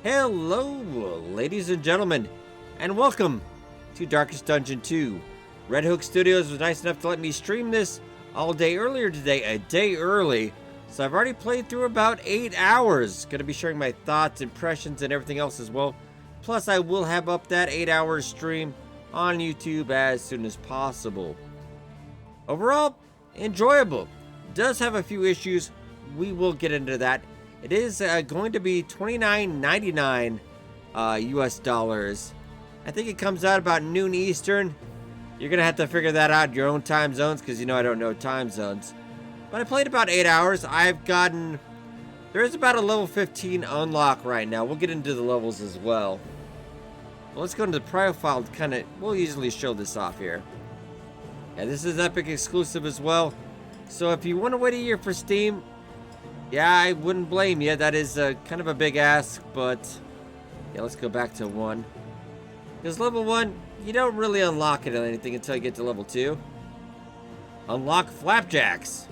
Hello, ladies and gentlemen, and welcome to Darkest Dungeon 2. Red Hook Studios was nice enough to let me stream this all day earlier today, a day early, so I've already played through about 8 hours. Gonna be sharing my thoughts, impressions, and everything else as well. Plus, I will have up that 8-hour stream on YouTube as soon as possible. Overall, enjoyable. Does have a few issues. We will get into that. It is going to be $29.99 US dollars. I think it comes out about noon Eastern. You're going to have to figure that out in your own time zones because you know I don't know time zones. But I played about 8 hours. There is about a level 15 unlock right now. We'll get into the levels as well. But let's go into the profile to we'll easily show this off here. Yeah, this is Epic exclusive as well. So if you want to wait a year for Steam, yeah, I wouldn't blame you. That is kind of a big ask, but yeah, let's go back to 1. Because level 1, you don't really unlock it or anything until you get to level 2. Unlock flapjacks.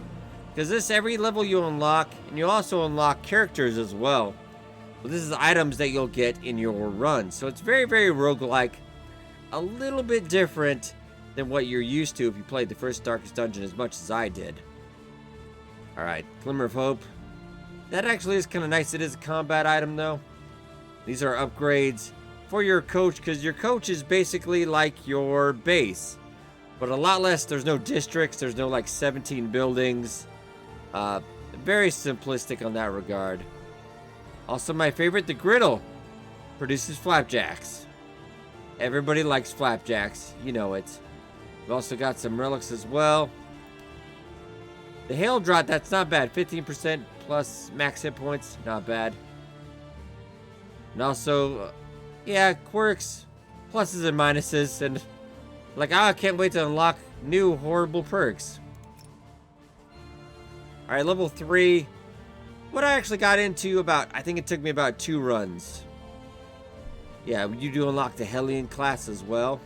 Because every level you unlock, and you also unlock characters as well. Well, this is items that you'll get in your run. So it's very, very roguelike. A little bit different than what you're used to if you played the first Darkest Dungeon as much as I did. Alright, Glimmer of Hope. That actually is kind of nice. It is a combat item, though. These are upgrades for your coach, because your coach is basically like your base. But a lot less. There's no districts. There's no, 17 buildings. Very simplistic on that regard. Also, my favorite, the griddle. Produces flapjacks. Everybody likes flapjacks. You know it. We've also got some relics as well. The hail drop, that's not bad. 15% plus max hit points, not bad. And also, yeah, quirks, pluses and minuses, and I can't wait to unlock new horrible perks. Alright, level 3. What I actually got into I think it took me about 2 runs. Yeah, you do unlock the Hellion class as well.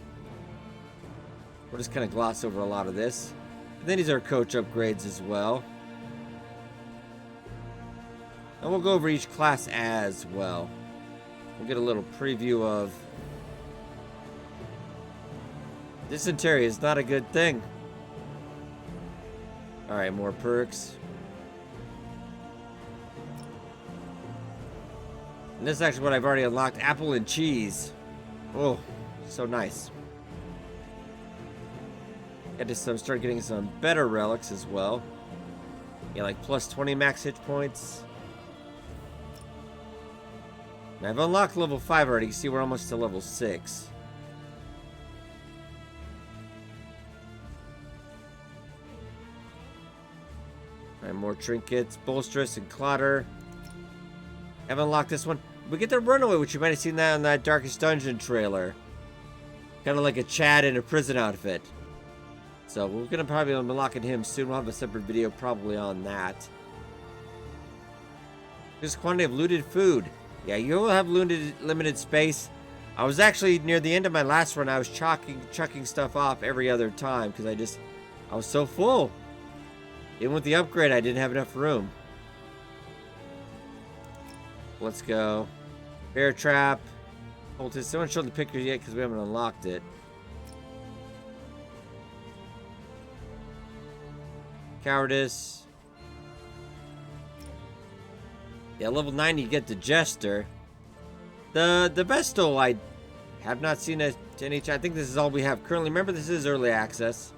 We'll just kind of gloss over a lot of this. And then these are coach upgrades as well. And we'll go over each class as well. We'll get a little preview of... Dysentery is not a good thing. Alright, more perks. And this is actually what I've already unlocked. Apple and cheese. Oh, so nice. I just started getting some better relics as well. Yeah, plus 20 max hit points. And I've unlocked level 5 already. You see, we're almost to level 6. Alright, more trinkets, bolsterous, and clotter. Haven't unlocked this one. We get the runaway, which you might have seen that on that Darkest Dungeon trailer. Kind of like a Chad in a prison outfit. So we're going to probably be unlocking him soon. We'll have a separate video probably on that. There's quantity of looted food. Yeah, you will have limited space. I was actually near the end of my last run. I was chucking stuff off every other time because I was so full. Even with the upgrade, I didn't have enough room. Let's go. Bear trap. Poultice. I don't show the picture yet because we haven't unlocked it. Cowardice. Yeah, level 9 you get the Jester. The Besto I have not seen it to any. I think this is all we have currently. Remember, this is early access.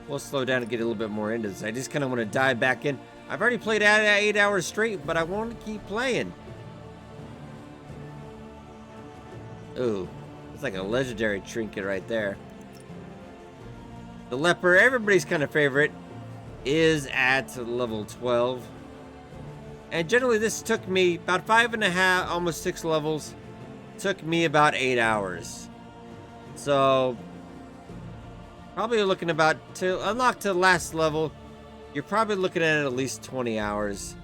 We'll slow down and get a little bit more into this. I just kind of want to dive back in. I've already played 8 hours straight, but I want to keep playing. Ooh. It's like a legendary trinket right there. The leper, everybody's kind of favorite, is at level 12. And generally this took me about 5.5, almost 6 levels. Took me about 8 hours. So, probably looking to unlock to the last level, you're probably looking at least 20 hours.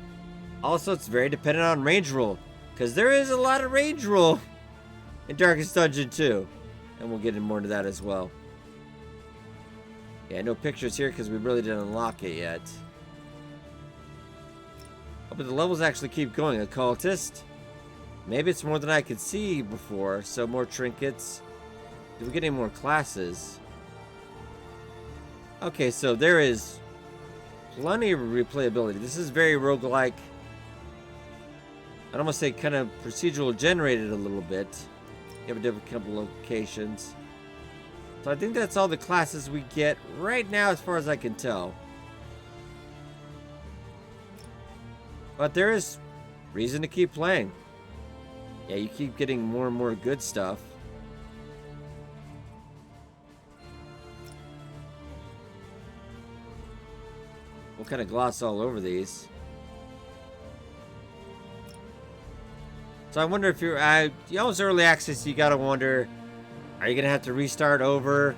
Also, it's very dependent on range roll, because there is a lot of range roll in Darkest Dungeon 2. And we'll get more into that as well. Yeah, no pictures here because we really didn't unlock it yet. Oh, but the levels actually keep going. Occultist. Maybe it's more than I could see before. So more trinkets. Do we get any more classes? Okay, so there is plenty of replayability. This is very roguelike. I'd almost say kind of procedural generated a little bit. You have a different couple locations. So I think that's all the classes we get right now as far as I can tell. But there is reason to keep playing. Yeah, you keep getting more and more good stuff. We'll kind of gloss all over these. So I wonder if you're, you know, it's early access, you gotta wonder, are you gonna have to restart over?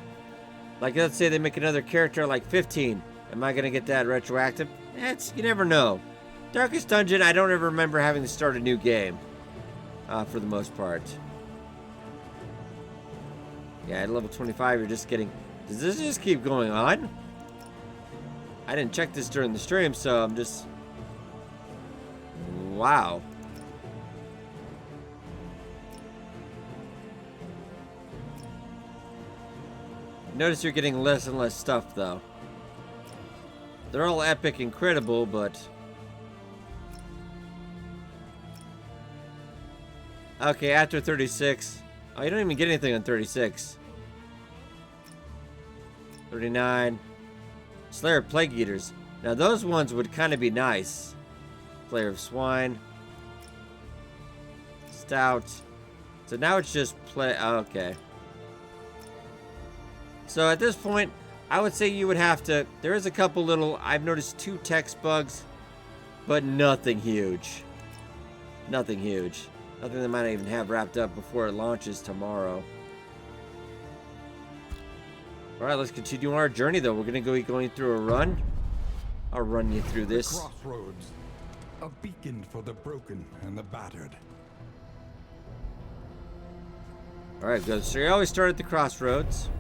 Like, let's say they make another character like 15. Am I gonna get that retroactive? You never know. Darkest Dungeon, I don't ever remember having to start a new game. For the most part. Yeah, at level 25, you're just getting... Does this just keep going on? I didn't check this during the stream, so I'm just... Wow. Notice you're getting less and less stuff, though. They're all epic and credible, but... Okay, after 36. Oh, you don't even get anything on 36. 39. Slayer of Plague Eaters. Now, those ones would kind of be nice. Slayer of Swine. Stout. So now it's just okay. So at this point, I would say you would have to... There is a couple little... I've noticed 2 text bugs. But nothing huge. Nothing huge. Nothing they might even have wrapped up before it launches tomorrow. Alright, let's continue our journey, though. We're going to be going through a run. I'll run you through this. The crossroads. A beacon for the broken and the battered. Alright, good. So you always start at the crossroads.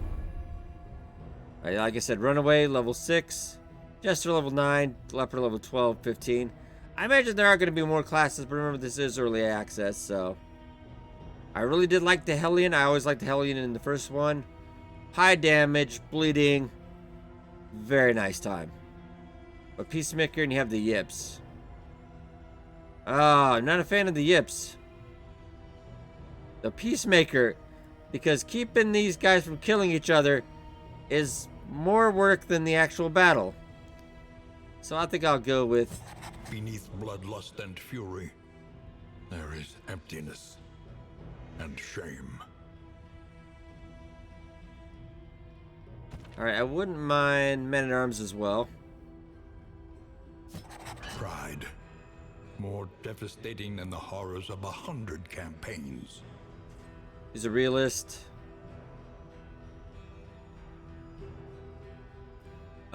Alright, like I said, Runaway, level 6. Jester, level 9. Leper, level 12, 15. I imagine there are going to be more classes, but remember, this is early access, so... I really did like the Hellion. I always liked the Hellion in the first one. High damage, bleeding. Very nice time. But Peacemaker, and you have the Yips. I'm not a fan of the Yips. The Peacemaker, because keeping these guys from killing each other is more work than the actual battle. So I think I'll go with... Beneath bloodlust and fury, there is emptiness and shame. Alright, I wouldn't mind Men-at-Arms as well. Pride, more devastating than the horrors of 100 campaigns. He's a realist.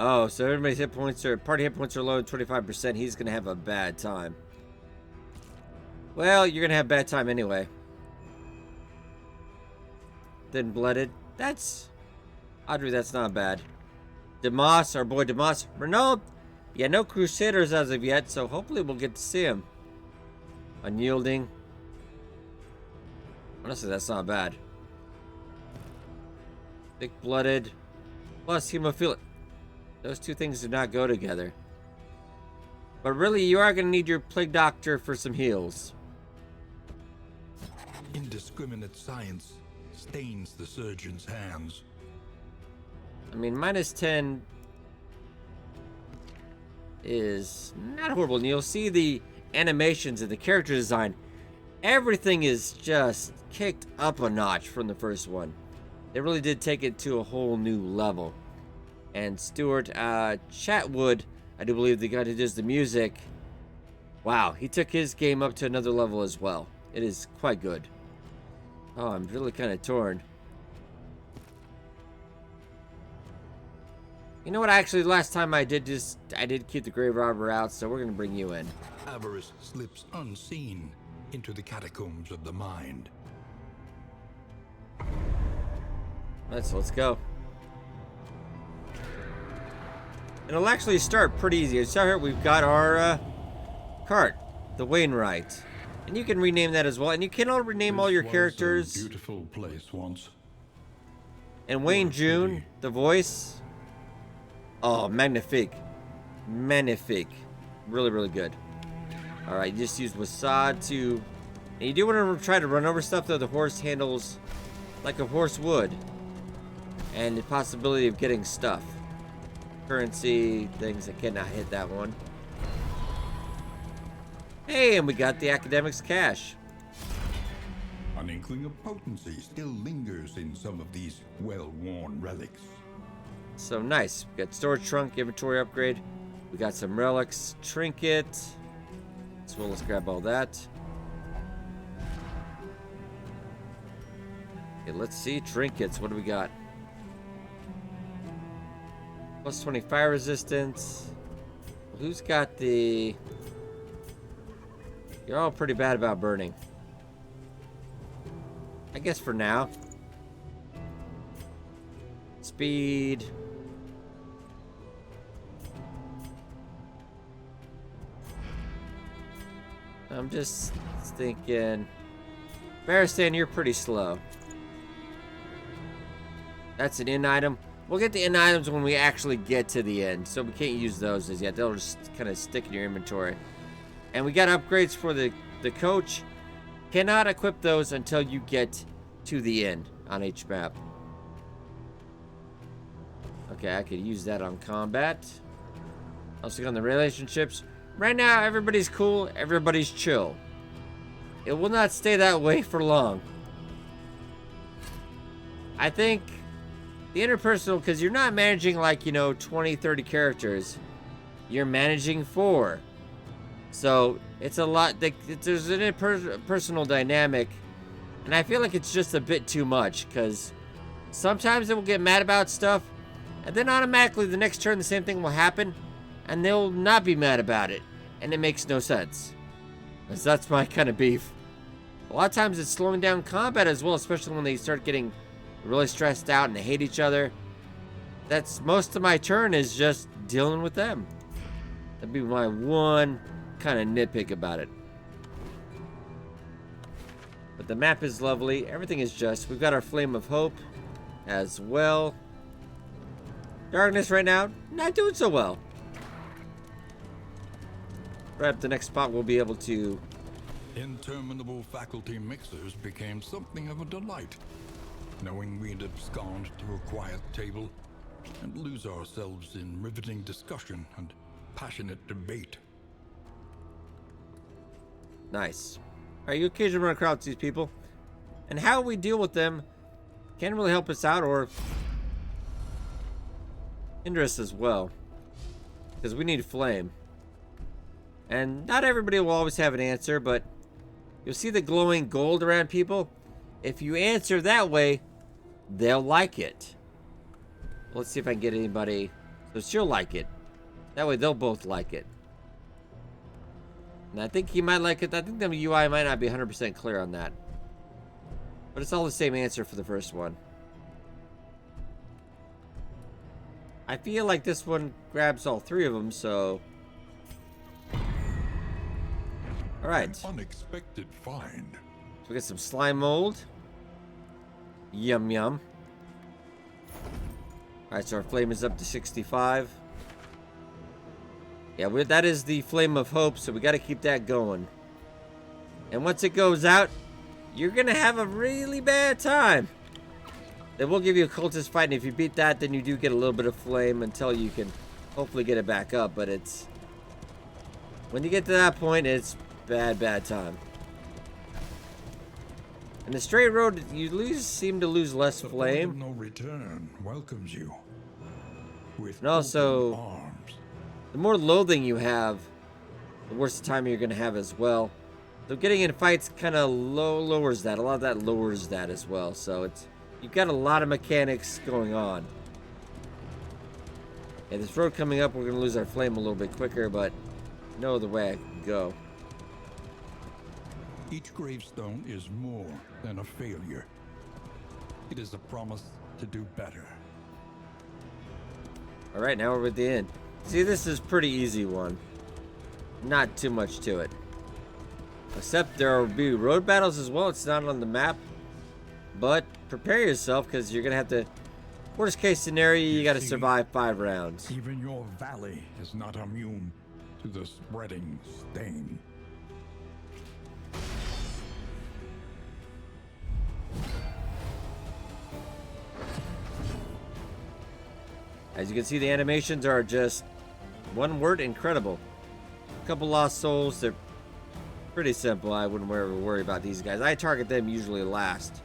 Oh, so everybody's hit points are... Party hit points are low at 25%. He's going to have a bad time. Well, you're going to have a bad time anyway. Then Blooded. That's... Audrey, that's not bad. Demas, our boy Demas. Renault. Yeah, no Crusaders as of yet, so hopefully we'll get to see him. Unyielding. Honestly, that's not bad. Thick-blooded. Plus hemophilic. Those two things do not go together. But really, you are going to need your Plague Doctor for some heals. Indiscriminate science stains the surgeon's hands. I mean, minus 10 is not horrible. And you'll see the animations and the character design. Everything is just kicked up a notch from the first one. They really did take it to a whole new level. And Stuart Chatwood, I do believe the guy who does the music, wow, he took his game up to another level as well. It is quite good. Oh, I'm really kind of torn. You know what, actually, last time I did keep the Grave Robber out, so we're going to bring you in. Avarice slips unseen into the catacombs of the mind. Let's go. And it'll actually start pretty easy. So here we've got our Cart, the Wainwright. And you can rename that as well. And you can all rename all your characters. A beautiful place once. And Wayne June, the voice. Oh, magnifique. Magnifique. Really, really good. Alright, you just use Wasad to... And you do want to try to run over stuff, though. The horse handles like a horse would. And the possibility of getting stuff. Currency, things. I cannot hit that one. Hey, and we got the academic's cash. An inkling of potency still lingers in some of these well-worn relics. So nice. We got storage trunk, inventory upgrade. We got some relics, trinket. So let's grab all that. Okay, let's see. Trinkets. What do we got? Plus 20 fire resistance. Who's got the... You're all pretty bad about burning. I guess for now. Speed. I'm just thinking... Baristan, you're pretty slow. That's an in item. We'll get the in items when we actually get to the end, so we can't use those as yet. They'll just kind of stick in your inventory. And we got upgrades for the coach. Cannot equip those until you get to the end on each map. Okay, I could use that on combat. Also on the relationships. Right now, everybody's cool. Everybody's chill. It will not stay that way for long. I think the interpersonal, because you're not managing like, 20, 30 characters. You're managing 4. So, it's a lot. There's an interpersonal dynamic. And I feel like it's just a bit too much. Because sometimes they will get mad about stuff. And then automatically the next turn the same thing will happen. And they'll not be mad about it. And it makes no sense. Because that's my kind of beef. A lot of times it's slowing down combat as well. Especially when they start getting really stressed out and they hate each other. That's most of my turn is just dealing with them. That'd be my one kind of nitpick about it. But the map is lovely. Everything is just. We've got our Flame of Hope as well. Darkness right now, not doing so well. Right up the next spot, we'll be able to... Interminable faculty mixers became something of a delight. Knowing we'd abscond to a quiet table and lose ourselves in riveting discussion and passionate debate. Nice. Alright, you occasionally run across these people. And how we deal with them can really help us out or hinder us as well. Because we need flame. And not everybody will always have an answer, but you'll see the glowing gold around people. If you answer that way, they'll like it. Let's see if I can get anybody. So she'll like it. That way they'll both like it. And I think he might like it. I think the UI might not be 100% clear on that. But it's all the same answer for the first one. I feel like this one grabs all 3 of them, so... Alright. An unexpected find. So we got some slime mold. Yum yum. Alright, so our flame is up to 65. Yeah, that is the Flame of Hope, so we got to keep that going. And once it goes out, you're going to have a really bad time. They will give you a cultist fight, and if you beat that, then you do get a little bit of flame until you can hopefully get it back up. But it's... when you get to that point, it's bad time. And the straight road, you seem to lose less flame. No return welcomes you. With and also, arms. The more loathing you have, the worse the time you're going to have as well. So getting in fights kind of lowers that. A lot of that lowers that as well. So it's... you've got a lot of mechanics going on. And this road coming up, we're going to lose our flame a little bit quicker, but no other way I can go. Each gravestone is more than a failure. It is a promise to do better. Alright, now we're at the end. See, this is pretty easy one. not too much to it. Except there will be road battles as well. It's not on the map. But prepare yourself, because you're going to have to... Worst case scenario, you got to survive 5 rounds. Even your valley is not immune to the spreading stain. As you can see, the animations are just one word: incredible. A couple lost souls. They're pretty simple. I wouldn't ever worry about these guys. I target them usually last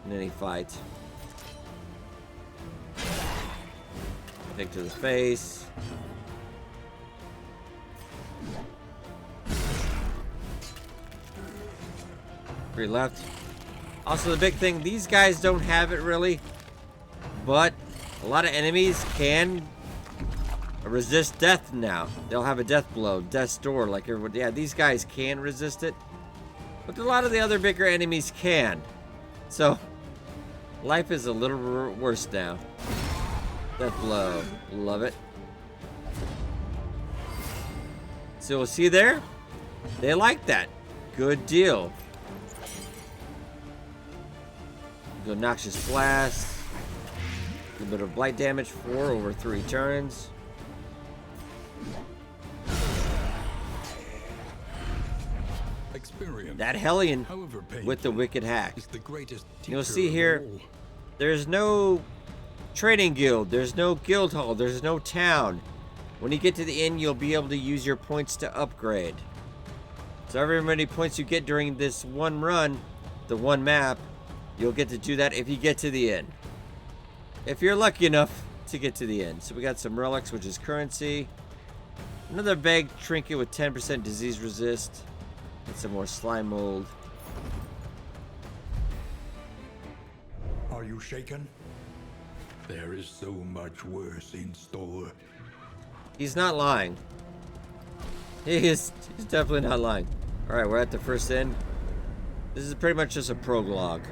in any fight. Kick to the face. 3 left. Also, the big thing, these guys don't have it really, but a lot of enemies can resist death now. They'll have a death blow, death's door, like everybody. Yeah, these guys can resist it, but a lot of the other bigger enemies can. So, life is a little worse now. Death blow, love it. So we'll see there. They like that. Good deal. Go Noxious Blast. A little bit of blight damage, 4 over 3 turns. Experience, that Hellion however painful, with the wicked hack. is the greatest You'll teacher see of here, all. there's no trading guild, there's no guild hall, there's no town. When you get to the end, you'll be able to use your points to upgrade. So every many points you get during this one run, the one map, you'll get to do that if you get to the end. If you're lucky enough to get to the end. So we got some relics, which is currency. Another vague trinket with 10% disease resist. And some more slime mold. Are you shaken? There is so much worse in store. He's not lying. He's definitely not lying. Alright, we're at the first end. This is pretty much just a prologue.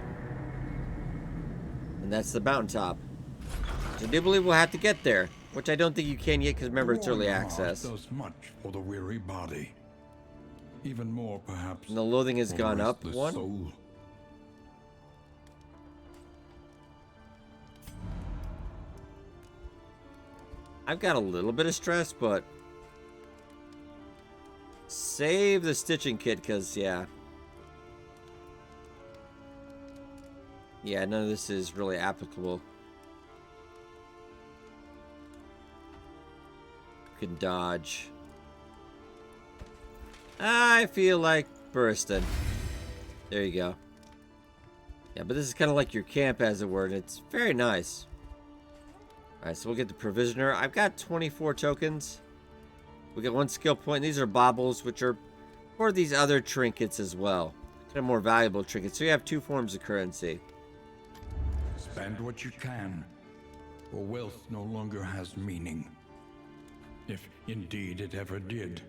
And that's the mountaintop. So I do believe we'll have to get there. Which I don't think you can yet, because remember, it's early access. Does much for the weary body. Even more, perhaps. And the loathing has for gone the up restless one. soul. I've got a little bit of stress, but save the stitching kit, because yeah, none of this is really applicable. You can dodge. I feel like bursting. There you go. Yeah, but this is kind of like your camp, as it were, and it's very nice. Alright, so we'll get the Provisioner. I've got 24 tokens. We got 1 skill point. These are baubles, which are for these other trinkets as well. Kind of more valuable trinkets. So you have 2 forms of currency. Spend what you can, for wealth no longer has meaning. If indeed it ever did.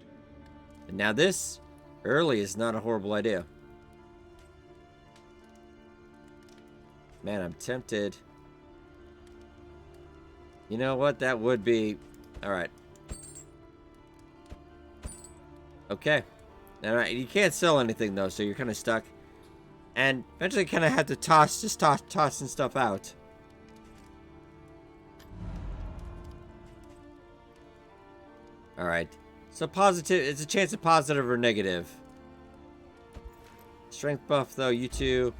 And now this, early, is not a horrible idea. Man, I'm tempted. You know what? That would be... Alright. Okay. Alright, you can't sell anything, though, so you're kind of stuck. And eventually kind of have to tossing stuff out. Alright. So positive, it's a chance of positive or negative. Strength buff, though, you two.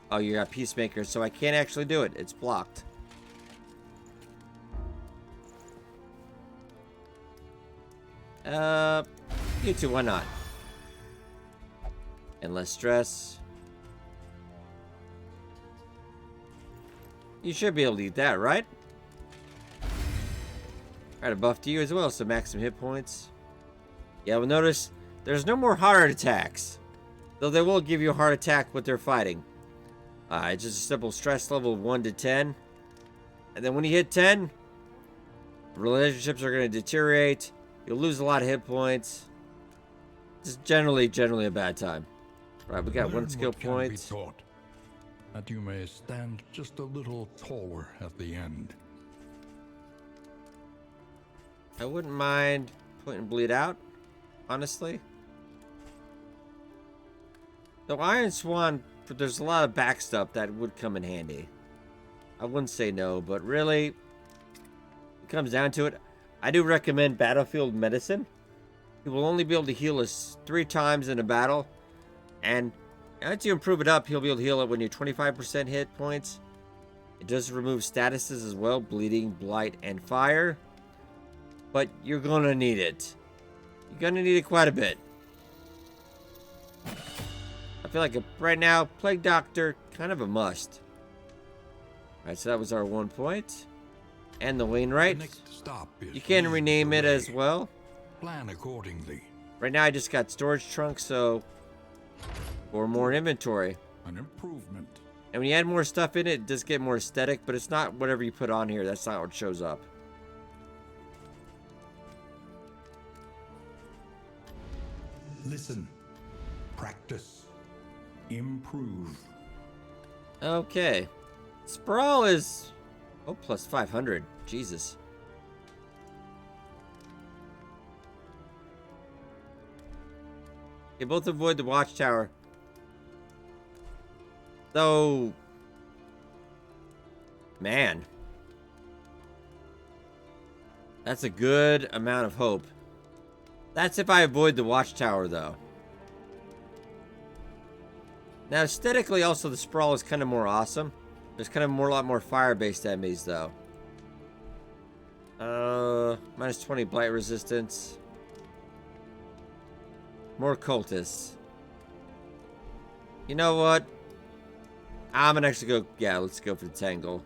Oh, you got Peacemaker, so I can't actually do it. It's blocked. You two, why not? And less stress. You should be able to eat that, right? Alright, a buff to you as well, so maximum hit points. Yeah, well, notice there's no more heart attacks. Though they will give you a heart attack what they're fighting. It's just a simple stress level 1 to 10. And then when you hit 10, relationships are going to deteriorate. You'll lose a lot of hit points. Just generally a bad time. Right, we got Learn 1 skill what can point. be taught, that you may stand just a little taller at the end. I wouldn't mind point and bleed out. honestly. Though Iron Swan, there's a lot of back stuff that would come in handy. I wouldn't say no, but really, it comes down to it. I do recommend Battlefield Medicine. You will only be able to heal us 3 times in a battle. And as you improve it up, he'll be able to heal it when you're 25% hit points. It does remove statuses as well, bleeding, blight, and fire. But you're gonna need it. You're gonna need it quite a bit. I feel like right now, Plague Doctor, kind of a must. Alright, so that was our 1 point. And the Wainwright. The next stop is You can rename it as well. Plan accordingly. Right now I just got storage trunk, so for more inventory. An improvement. And when you add more stuff in it, it does get more aesthetic, but it's not whatever you put on here. That's not what shows up. Listen. Practice. Improve. Okay. Sprawl is... Oh, plus 500. Jesus. You both avoid the watchtower. Though... Man. That's a good amount of hope. That's if I avoid the watchtower, though. Now, aesthetically, also, the Sprawl is kind of more awesome. There's kind of a lot more fire-based enemies, though. Minus 20 blight resistance. More cultists. You know what? I'm gonna actually go... Yeah, let's go for the Tangle.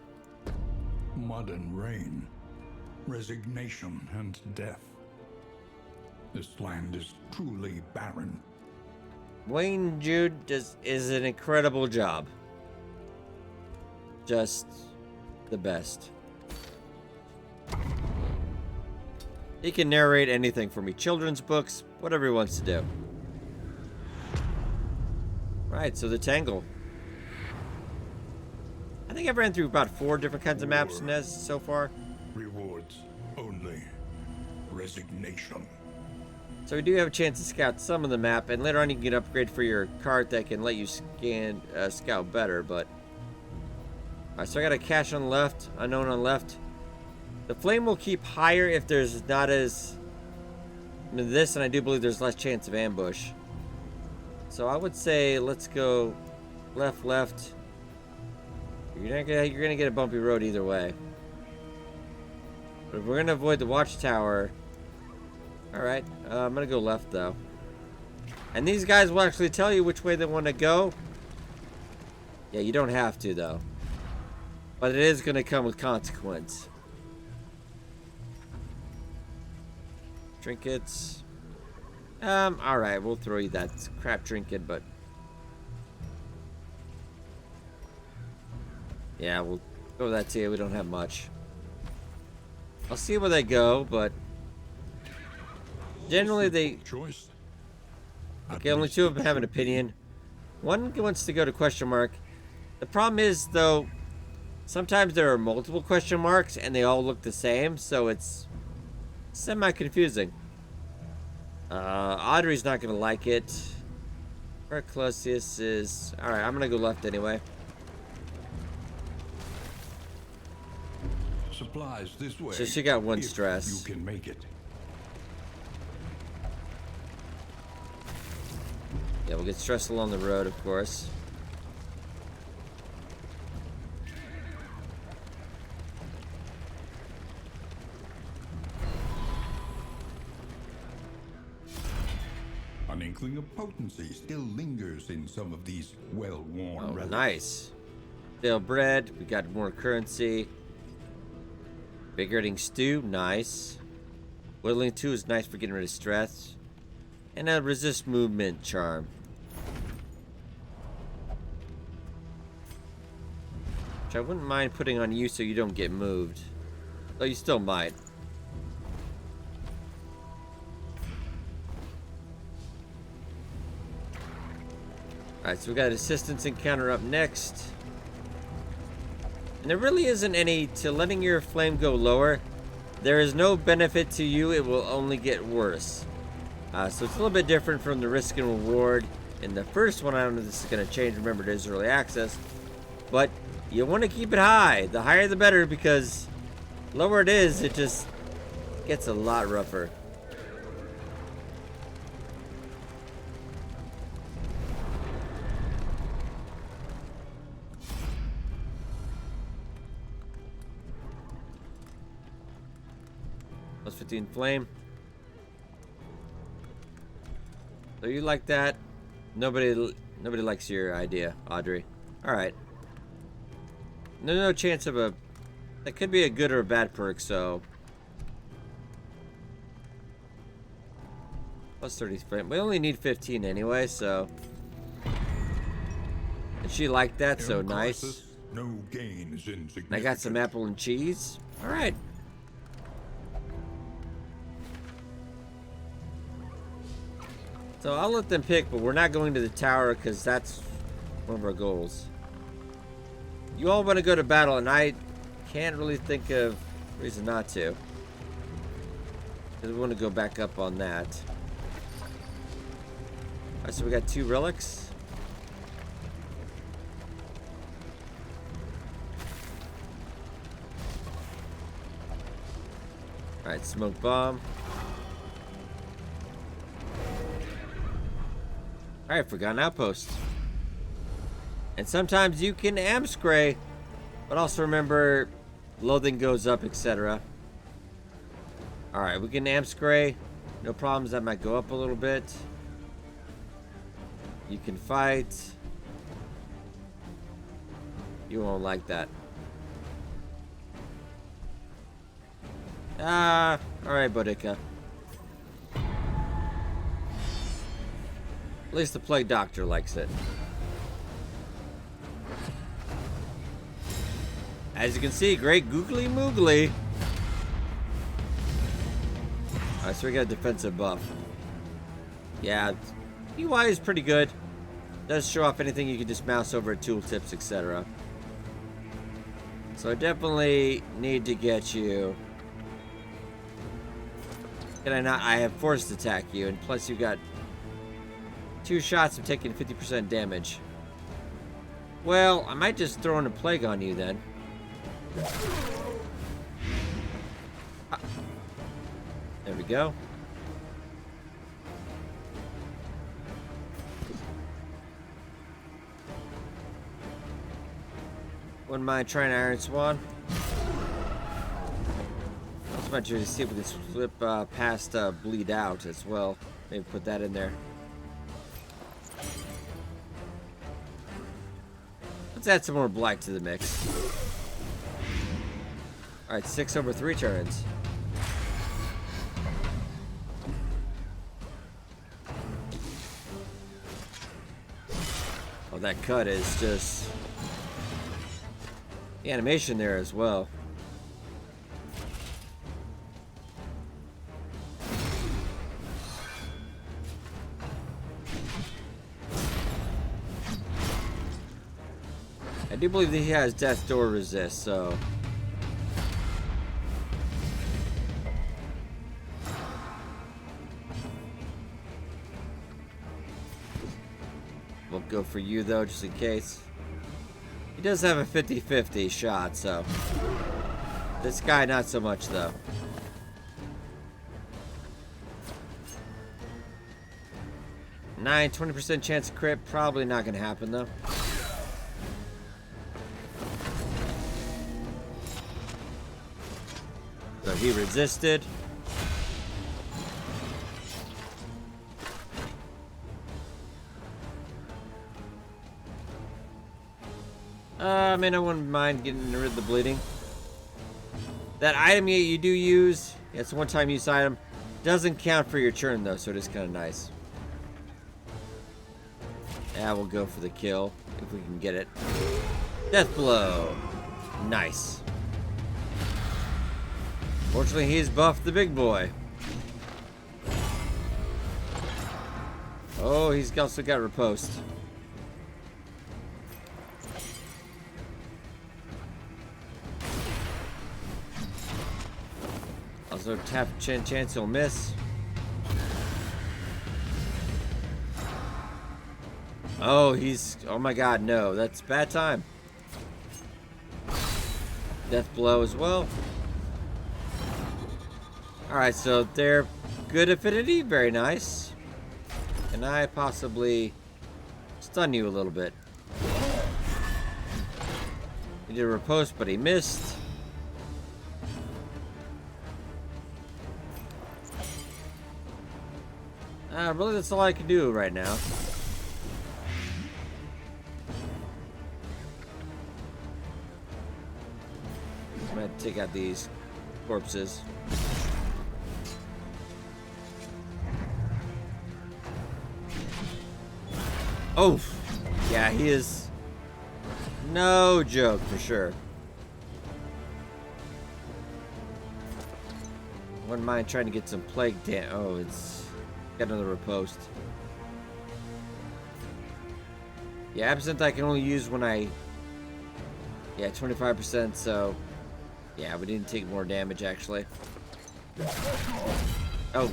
Mud and rain. Resignation and death. This land is truly barren. Wayne Jude is an incredible job. Just the best. He can narrate anything for me. Children's books, whatever he wants to do. Right, so the Tangle. I think I've ran through about 4 different kinds of maps in this so far. Rewards only. Resignation. So we do have a chance to scout some of the map, and later on you can get an upgrade for your cart that can let you scout better, but... Alright, so I got a cache on the left, unknown on the left. The flame will keep higher if there's not as... this, and I do believe there's less chance of ambush. So I would say, let's go left, left. You're gonna get a bumpy road either way. But if we're gonna avoid the watchtower... Alright, I'm gonna go left, though. And these guys will actually tell you which way they want to go. Yeah, you don't have to, though. But it is gonna come with consequence. Trinkets. Alright, we'll throw you that crap trinket, but... Yeah, we'll throw that to you. We don't have much. I'll see where they go, but... Generally, they... Choice. Okay, only 2 of them have an opinion. One wants to go to question mark. The problem is, though, sometimes there are multiple question marks, and they all look the same, so it's semi-confusing. Audrey's not going to like it. Reclusius is... Alright, I'm going to go left anyway. Supplies this way. So she got 1 if stress. You can make it. Yeah, we'll get stressed along the road, of course. An inkling of potency still lingers in some of these well-worn Oh, relics. nice. Stale bread. We got more currency. Invigorating stew. Nice. Whittling 2 is nice for getting rid of stress. And a resist movement charm. Which I wouldn't mind putting on you so you don't get moved. Though you still might. Alright, so we got assistance encounter up next. And there really isn't any to letting your flame go lower. There is no benefit to you, it will only get worse. So it's a little bit different from the risk and reward. In the first one, I don't know if this is going to change. Remember, it is early access. But you want to keep it high. The higher the better, because lower it is, it just gets a lot rougher. Plus 15 flame. So you like that? Nobody likes your idea, Audrey. All right. No chance of a. That could be a good or a bad perk. So plus 30 flame. We only need 15 anyway. So. And she liked that. So nice. No gain is insignificant. I got some apple and cheese. All right. So I'll let them pick, but we're not going to the tower because that's one of our goals. You all want to go to battle, and I can't really think of a reason not to. Because we want to go back up on that. Alright, so we got 2 relics. Alright, smoke bomb. Alright, forgotten outpost. And sometimes you can amscray, but also remember loathing goes up, etc. Alright, we can amscray. No problems, that might go up a little bit. You can fight. You won't like that. Alright, Boudica. At least the plague doctor likes it. As you can see, great googly moogly. Alright, so we got a defensive buff. Yeah, UI is pretty good. Does show off anything you can just mouse over at tooltips, etc. So I definitely need to get you. Can I not? I have forced attack you, and plus you got 2 shots of taking 50% damage. Well, I might just throw in a plague on you then. There we go. Wouldn't mind trying Iron Swan. I was about to see if we can flip past Bleed Out as well. Maybe put that in there. Let's add some more black to the mix. Alright, 6 over 3 turns. Oh, that cut is just... the animation there as well. I do believe that he has Death Door resist, so... Won't go for you though, just in case. He does have a 50-50 shot, so... this guy, not so much though. Nine, 20% chance of crit, probably not gonna happen though. So he resisted. I mean, I wouldn't mind getting rid of the bleeding. That item you do use, yeah, it's a one-time use item. Doesn't count for your turn though, so it is kind of nice. Yeah, we'll go for the kill if we can get it. Death blow. Nice. Fortunately, he's buffed the big boy. Oh, he's also got riposte. Also, tap chance he'll miss. Oh, he's... Oh my god, no. That's bad time. Death blow as well. Alright, so they're good affinity. Very nice. Can I possibly stun you a little bit? He did a riposte, but he missed. Really, that's all I can do right now. I'm gonna take out these corpses. Oh, yeah, he is no joke for sure. Wouldn't mind trying to get some plague oh, it's got another riposte. Yeah, absinthe I can only use when I... Yeah, 25%, so... Yeah, we didn't take more damage, actually. Oh,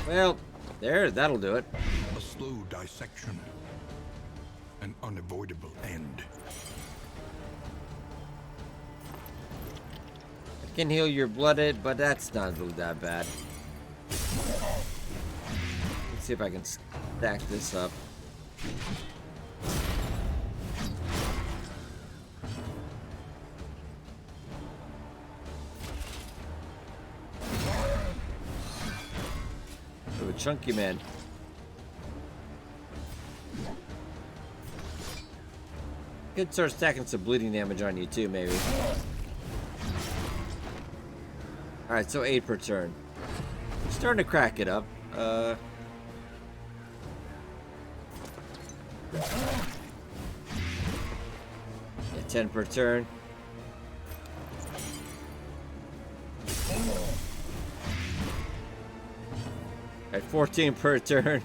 well, there, that'll do it. A slow dissection. An unavoidable end. I can heal your blooded, but that's not really that bad. Let's see if I can stack this up. Oh, a chunky man. Could start stacking some bleeding damage on you too, maybe. Alright, so 8 per turn. Starting to crack it up. Yeah, 10 per turn. Alright, 14 per turn.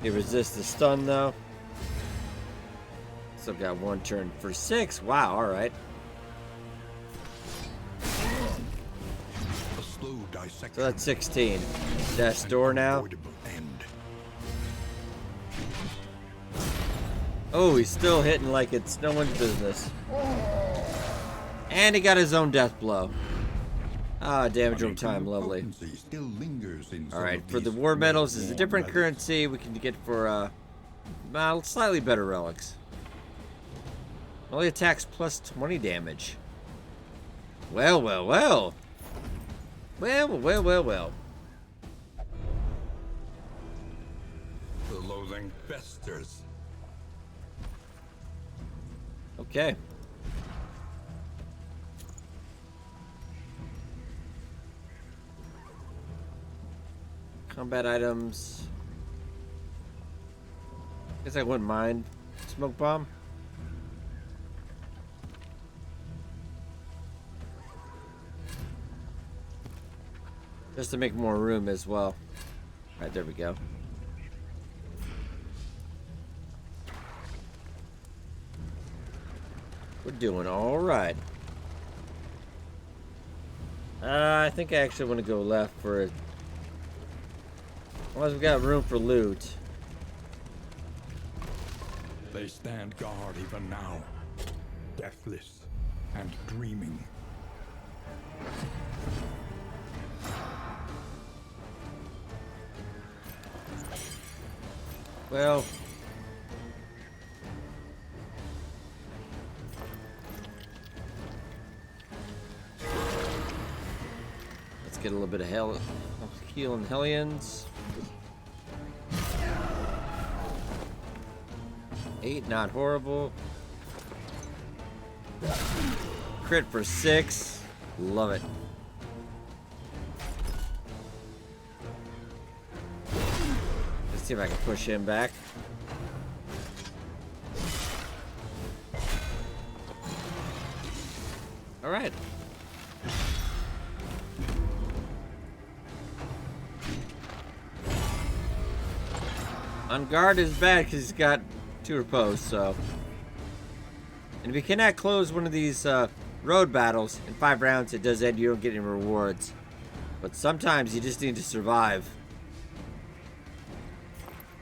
He resists the stun though. Still got 1 turn for 6. Wow, alright. So that's 16. Death's door now. Oh, he's still hitting like it's no one's business. And he got his own death blow. Ah, damage room time, lovely. Alright, for the war medals is a different currency we can get for slightly better relics. Only attacks plus 20 damage. Well, well, well. Well, well, well, well. The loathing festers. Okay. Combat items. Guess I wouldn't mind. Smoke bomb. Just to make more room as well. Alright, there we go. We're doing alright. I think I actually want to go left for it. Unless we got room for loot. They stand guard even now, deathless and dreaming. Well, let's get a little bit of healing Hellions. 8, not horrible. Crit for 6. Love it. Let's see if I can push him back. All right. On guard is bad because he's got 2 riposte, so. And if you cannot close one of these road battles in 5 rounds, it does end. You don't get any rewards. But sometimes you just need to survive.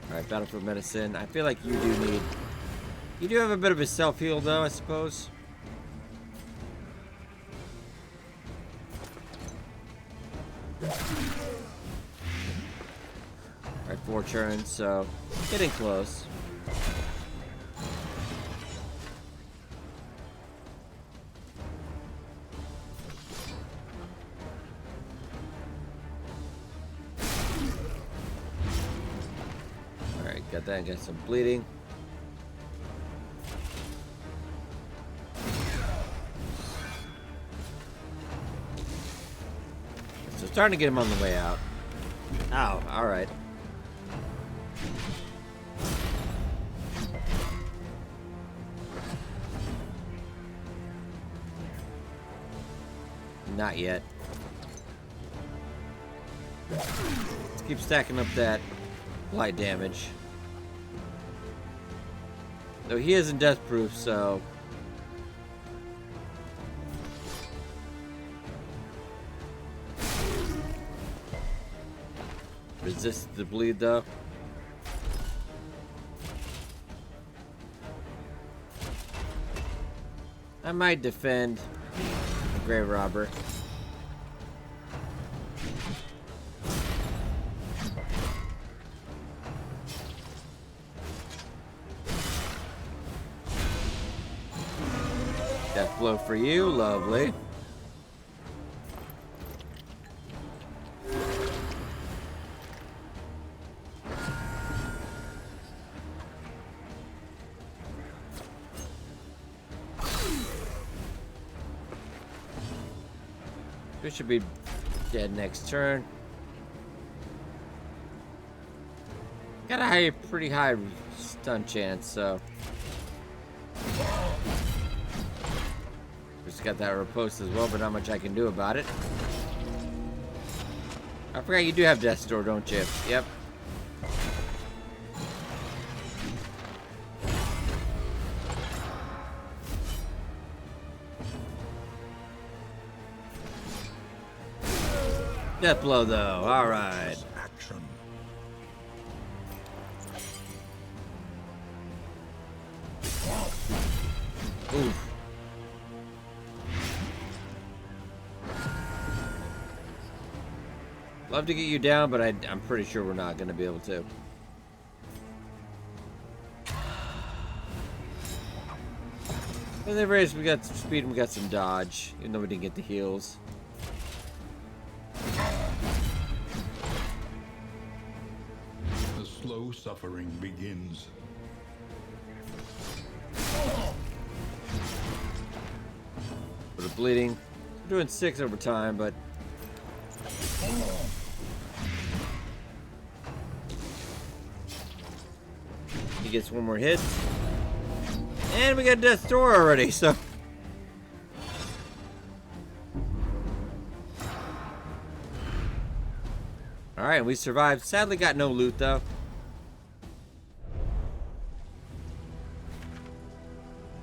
Alright, battlefield medicine. I feel like you do need... You do have a bit of a self-heal, though, I suppose. Alright, 4 turns, so getting close. Alright, got that, got some bleeding. So starting to get him on the way out. Ow, alright. Not yet. Let's keep stacking up that light damage. Though he isn't death proof, so... Resist the bleed, though. I might defend the grave robber. Death blow for you, lovely. We should be dead next turn. Got a pretty high stun chance, so. Just got that riposte as well, but not much I can do about it. I forgot you do have Death Store, don't you? Yep. Death blow, though. All right. Action. Oof. Love to get you down, but I'm pretty sure we're not going to be able to. At the race, we got some speed and we got some dodge, even though we didn't get the heals. The slow suffering begins. Bit of bleeding. We're doing 6 over time, but he gets one more hit. And we got Death Door already, so. Alright, we survived. Sadly got no loot though.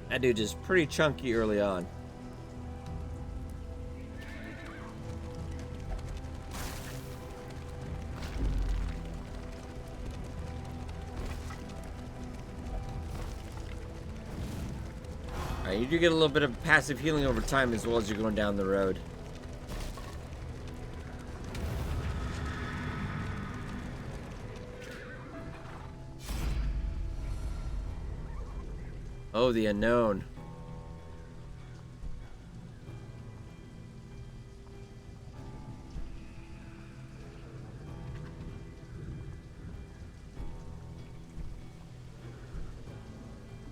That dude is pretty chunky early on. Alright, you do get a little bit of passive healing over time as well as you're going down the road. Oh, the unknown.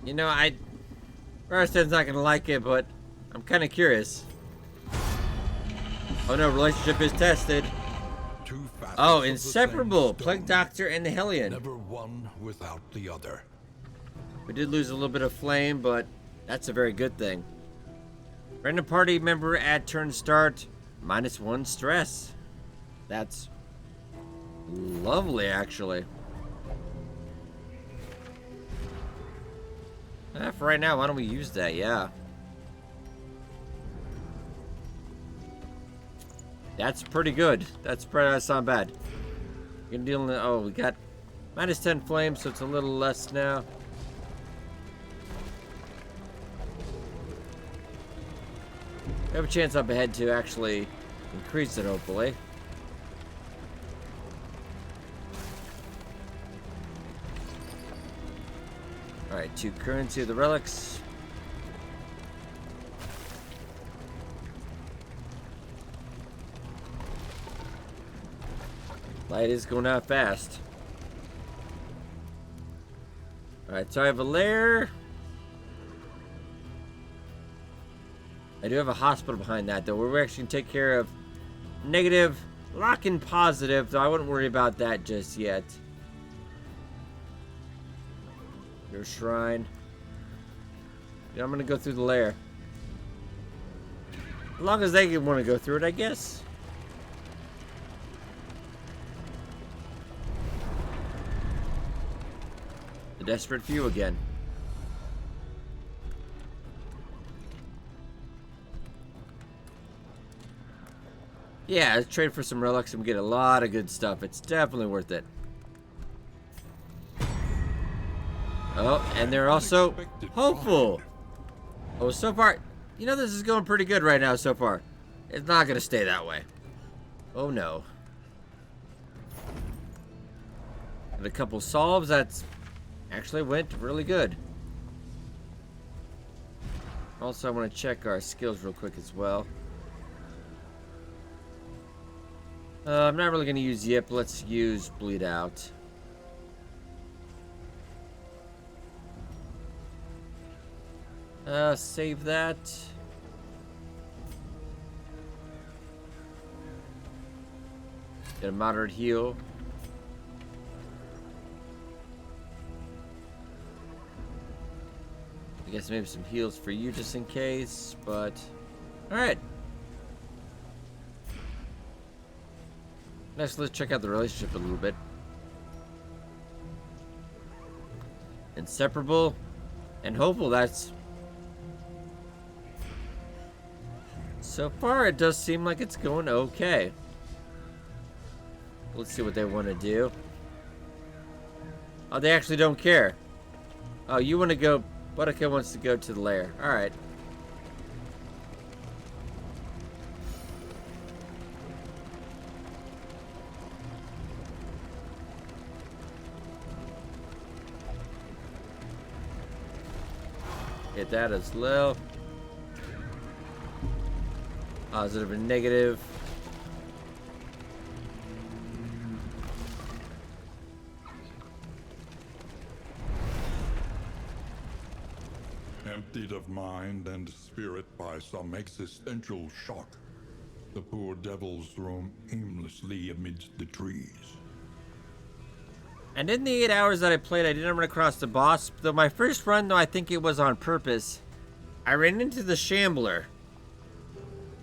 You know, Rarstan's not gonna like it, but I'm kind of curious. Oh no, relationship is tested. Oh, inseparable. Plague Doctor and the Hellion. Never one without the other. We did lose a little bit of flame, but that's a very good thing. Random party member at turn start, -1 stress. That's lovely, actually. For right now, why don't we use that? Yeah. That's pretty good. That's not bad. You can deal in the, oh, we got Minus 10 flames, so it's a little less now. We have a chance up ahead to actually increase it, hopefully. Alright, 2 currency of the relics. Light is going out fast. Alright, so I have a lair. I do have a hospital behind that, though, where we're actually going to take care of negative, lock in positive, though I wouldn't worry about that just yet. Your shrine. Yeah, I'm going to go through the lair. As long as they want to go through it, I guess. The desperate few again. Yeah, let's trade for some relics and get a lot of good stuff. It's definitely worth it. Oh, and they're also hopeful. Oh, so far, you know, this is going pretty good right now so far. It's not going to stay that way. Oh, no. And a couple solves, that's actually went really good. Also, I want to check our skills real quick as well. I'm not really going to use Yip. Let's use Bleed Out. Save that. Get a moderate heal. I guess maybe some heals for you just in case, but... Alright. Next, let's check out the relationship a little bit. Inseparable and hopeful, that's... So far, it does seem like it's going okay. Let's see what they want to do. Oh, they actually don't care. Oh, you want to go... Buttercup wants to go to the lair. Alright. Hit that as low. Positive and negative. Emptied of mind and spirit by some existential shock, the poor devils roam aimlessly amidst the trees. And in the 8 hours that I played, I didn't run across the boss. Though my first run, though, I think it was on purpose. I ran into the Shambler.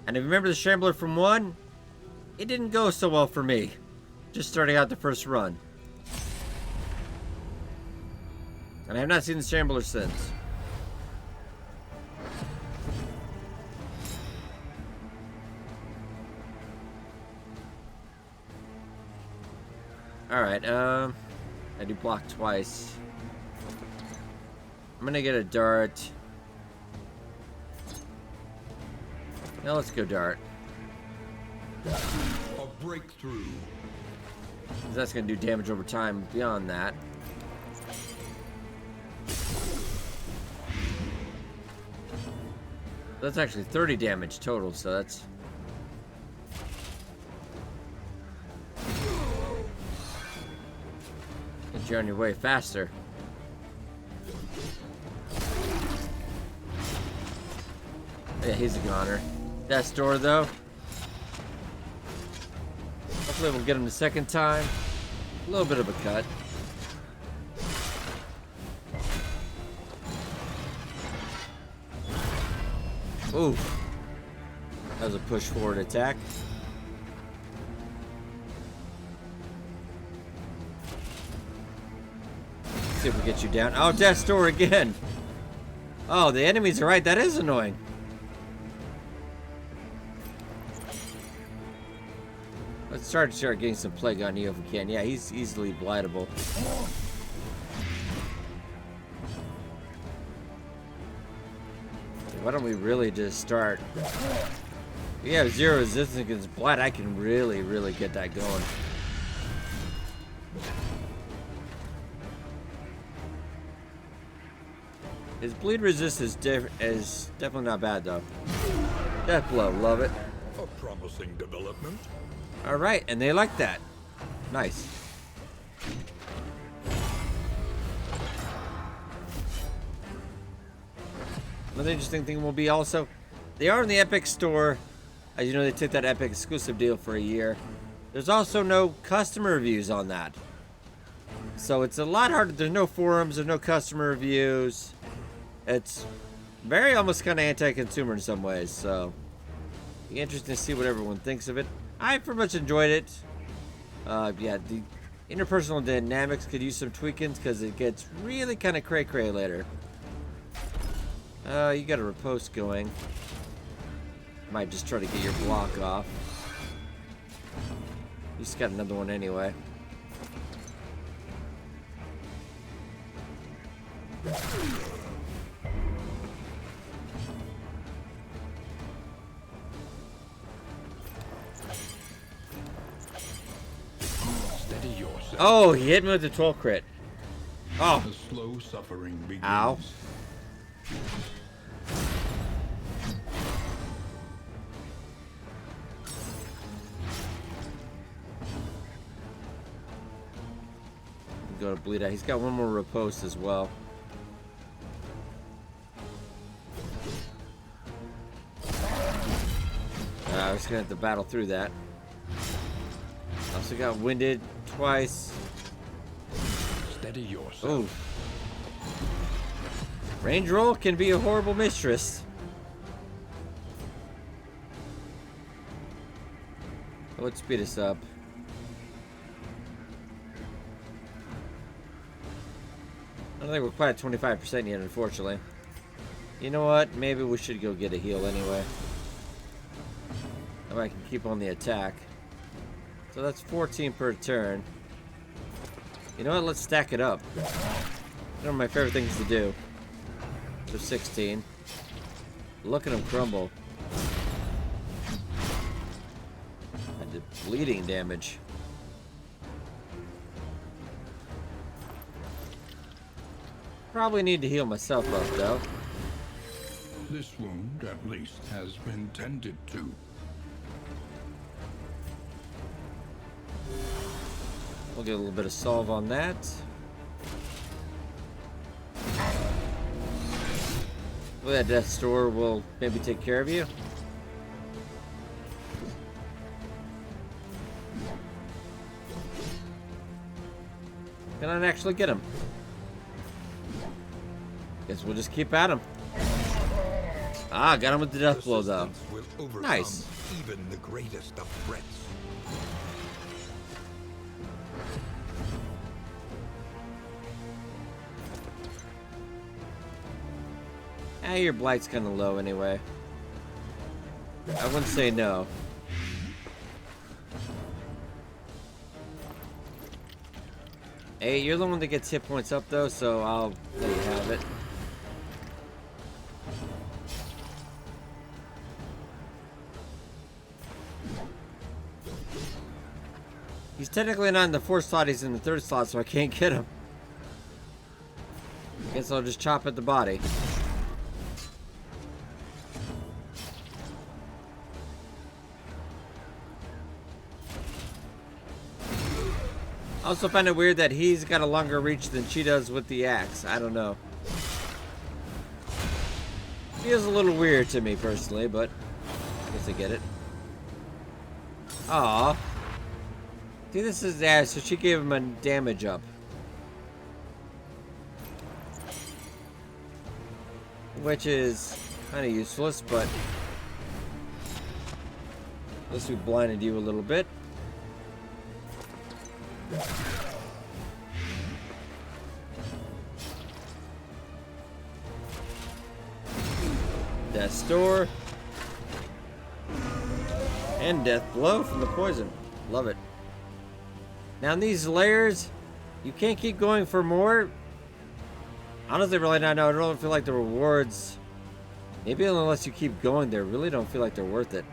And if you remember the Shambler from 1, it didn't go so well for me. Just starting out the first run. And I have not seen the Shambler since. Alright, I do block twice. I'm gonna get a dart. Now let's go dart. A breakthrough. That's gonna do damage over time beyond that. That's actually 30 damage total, so that's... Get you on your way faster. Yeah, he's a goner. Death's Door, though. Hopefully we'll get him the second time. A little bit of a cut. Ooh. That was a push forward attack. See if we get you down. Oh, Death's Door again. Oh, the enemies are right. That is annoying. Let's start getting some plague on you if we can. Yeah, he's easily blightable. Why don't we really just start? We have 0 resistance against blight. I can really get that going. His bleed resist is definitely not bad though. Death blow, love it. A promising development. All right, and they like that. Nice. Another interesting thing will be also, they are in the Epic store. As you know, they took that Epic exclusive deal for a year. There's also no customer reviews on that. So it's a lot harder. There's no forums, there's no customer reviews. It's very almost kind of anti-consumer in some ways, so be interesting to see what everyone thinks of it. I pretty much enjoyed it. Yeah, the interpersonal dynamics could use some tweakings because it gets really kind of cray-cray later. You got a riposte going. Might just try to get your block off. You just got another one anyway. Steady yourself. Oh, he hit me with the 12 crit. Oh. The slow suffering begins. Ow. Go to bleed out. He's got one more riposte as well. I was gonna have to battle through that. Also got winded twice. Steady yourself. Oh. Range roll can be a horrible mistress. Let's speed us up. I don't think we're quite at 25% yet, unfortunately. You know what? Maybe we should go get a heal anyway. If I can keep on the attack. So that's 14 per turn. You know what? Let's stack it up. One of my favorite things to do. So 16. Look at him crumble. I did bleeding damage. Probably need to heal myself up though. This wound, at least, has been tended to. We'll get a little bit of solve on that. Well, that death store will maybe take care of you. Can I actually get him? Guess we'll just keep at him. Ah, got him with the death blow though. Nice. Even the greatest of threats. Your blight's kind of low anyway. I wouldn't say no. Hey, you're the one that gets hit points up though, so I'll let you have it. He's technically not in the 4th slot, he's in the 3rd slot, so I can't get him. Guess I'll just chop at the body. I also find it weird that he's got a longer reach than she does with the axe. I don't know. Feels a little weird to me personally, but I guess I get it. Aww. See, this is so she gave him a damage up. Which is kind of useless, but at least we blinded you a little bit. Death Store. And Death Blow from the poison. Love it. Now in these layers, you can't keep going for more. Honestly, really not. No, I don't feel like the rewards. Maybe unless you keep going, they really don't feel like they're worth it.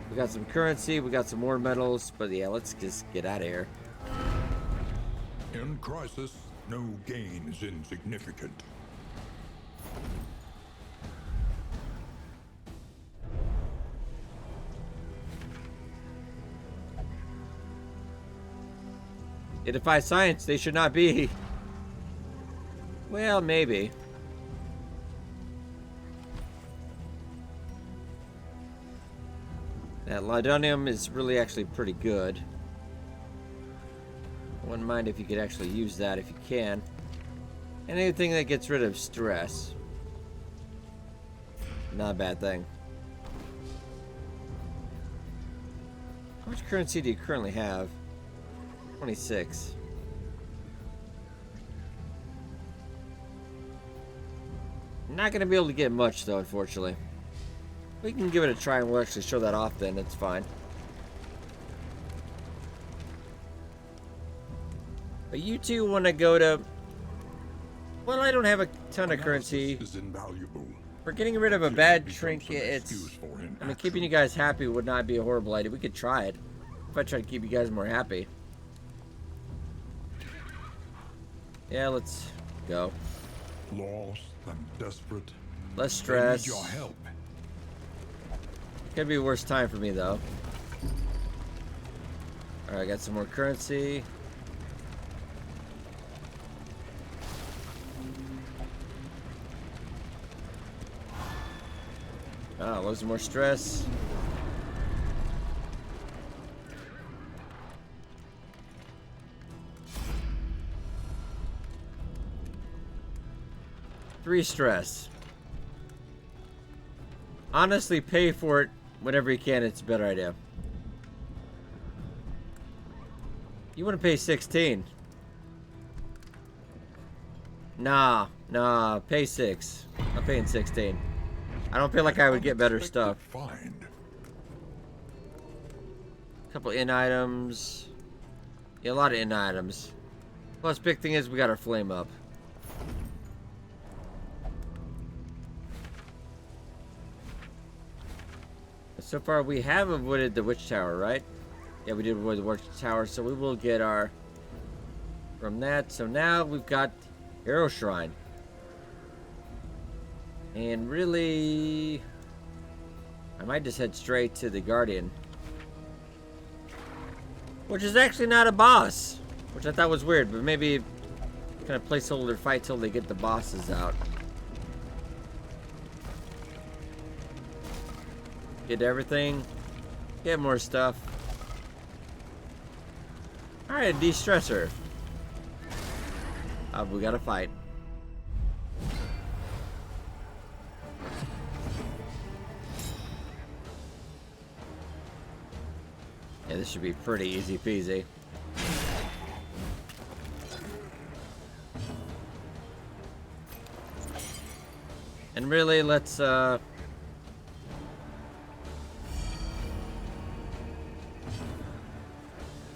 We got some currency, we got some more metals, but yeah, let's just get out of here. In crisis, no gain is insignificant. It defies science, they should not be. Well, maybe. That Laudonium is really actually pretty good. I wouldn't mind if you could actually use that if you can. And anything that gets rid of stress. Not a bad thing. How much currency do you currently have? 26. Not going to be able to get much though, unfortunately. We can give it a try and we'll actually show that off then, it's fine. But you two want to go to... Well, I don't have a ton of currency. Is invaluable. For getting rid of a bad trinket, it's... I mean, keeping you guys happy would not be a horrible idea. We could try it. If I try to keep you guys more happy. Yeah, let's go. Lost and desperate. Less stress. They need your help. Could be a worse time for me, though. Alright, got some more currency. Oh, loads more stress. Three stress. Honestly, pay for it whenever you can. It's a better idea. You want to pay 16? Nah, pay 6. I'm paying 16. I don't feel like I would get better stuff. Find. Couple in items. Yeah, a lot of in items. Plus, big thing is we got our flame up. So far, we have avoided the witch tower, right? Yeah, we did avoid the witch tower, so we will get our... From that, so now we've got Arrow Shrine. And really... I might just head straight to the Guardian. Which is actually not a boss. Which I thought was weird, but maybe... kind of placeholder fight till they get the bosses out. Get everything. Get more stuff. Alright, de-stressor. We gotta fight. Yeah, this should be pretty easy peasy. And really, let's a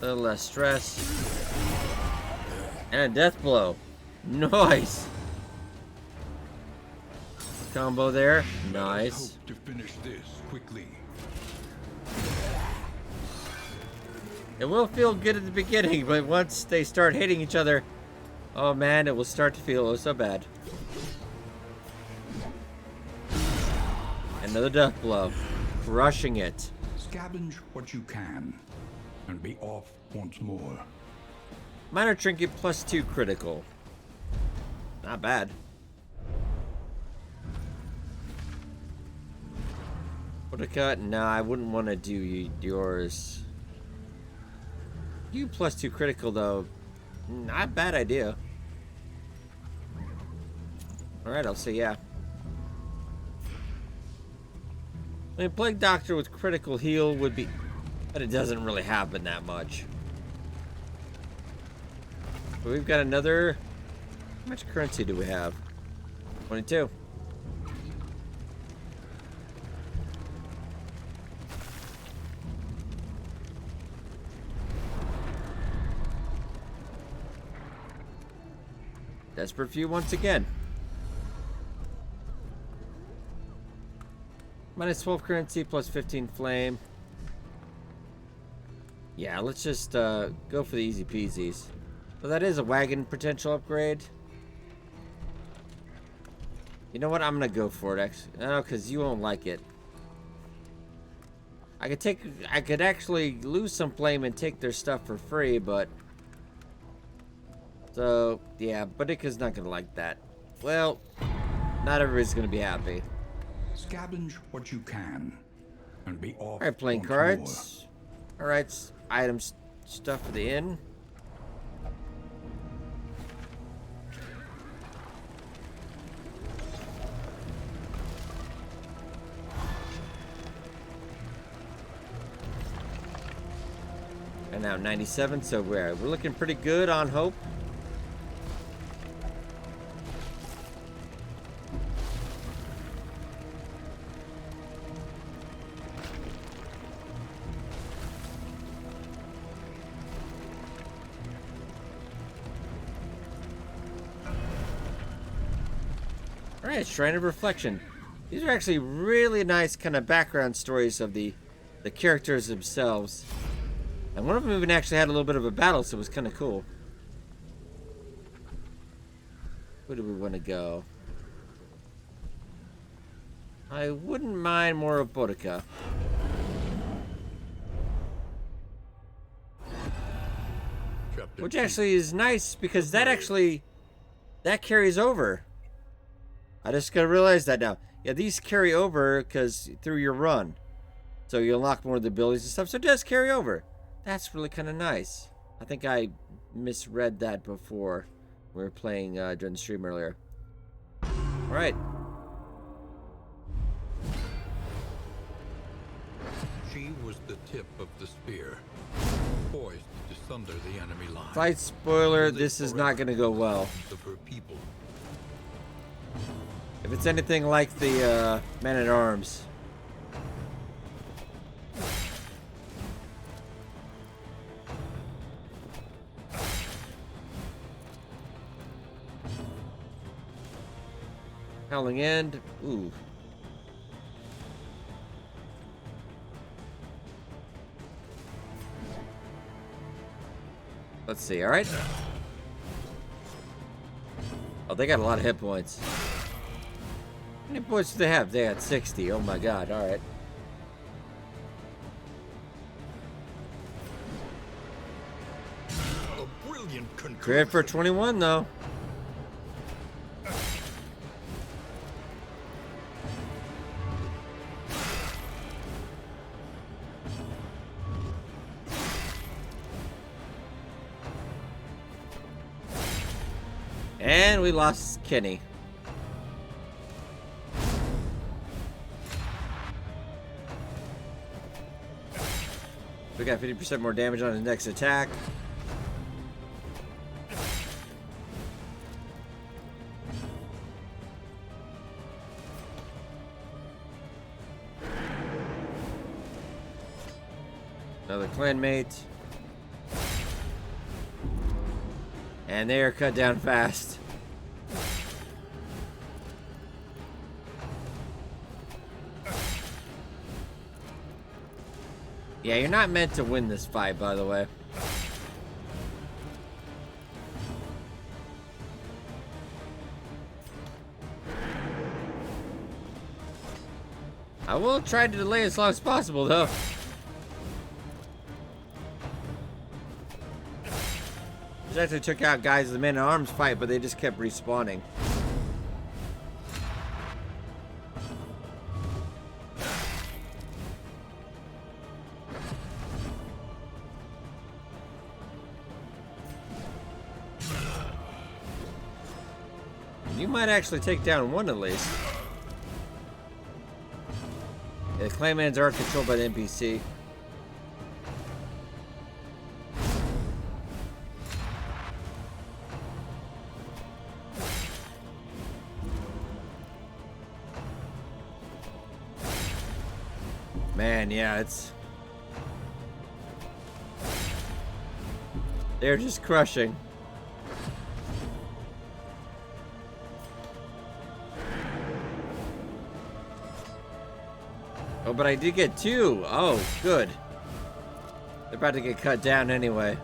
little less stress. And a death blow. Nice. Combo there. Nice. Hope to finish this quickly. It will feel good at the beginning, but once they start hitting each other, oh man, it will start to feel oh so bad. Another death blow. Crushing it. Scavenge what you can, and be off once more. Minor trinket +2 critical. Not bad. Woodcut? Nah, I wouldn't want to do yours. You +2 critical though. Not a bad idea. Alright, I'll say yeah. I mean, Plague Doctor with critical heal would be... But it doesn't really happen that much. But we've got another... How much currency do we have? 22. Desperate Few once again. Minus 12 currency, plus 15 flame. Yeah, let's just go for the easy peasies. Well, that is a wagon potential upgrade. You know what? I'm gonna go for it, actually. No, because you won't like it. I could actually lose some flame and take their stuff for free, but... So, yeah, Boudica's not gonna like that. Well, not everybody's gonna be happy. Scavenge what you can, and be off. Alright, playing cards. Alright, items, stuff for the inn. And now 97, so we're looking pretty good on hope. Alright, Shrine of Reflection. These are actually really nice kind of background stories of the characters themselves. And one of them even actually had a little bit of a battle, so it was kind of cool. Where do we want to go? I wouldn't mind more of Boudica. Which actually is nice, because that carries over. I just gotta realize that now. Yeah, these carry over because through your run. So you unlock more of the abilities and stuff, so it does carry over. That's really kind of nice. I think I misread that before we were playing during the stream earlier. Alright. She was the tip of the spear, poised to sunder the enemy line. Slight spoiler, this is not going to go well. Of her people. If it's anything like the Men-at-Arms. Howling End. Ooh. Let's see, alright? Oh, they got a lot of hit points. How many points do they have? They had 60. Oh my god, alright. Crit for 21 though. And we lost Kenny. We got 50% more damage on his next attack. Another clanmate. And they are cut down fast. Yeah, you're not meant to win this fight, by the way. I will try to delay as long as possible, though. This actually took out guys in the Men-at-Arms fight, but they just kept respawning. You might actually take down one at least. Yeah, the claymans are controlled by the NPC. Man, yeah, it's... They're just crushing. Oh, but I did get 2. Oh, good. They're about to get cut down anyway.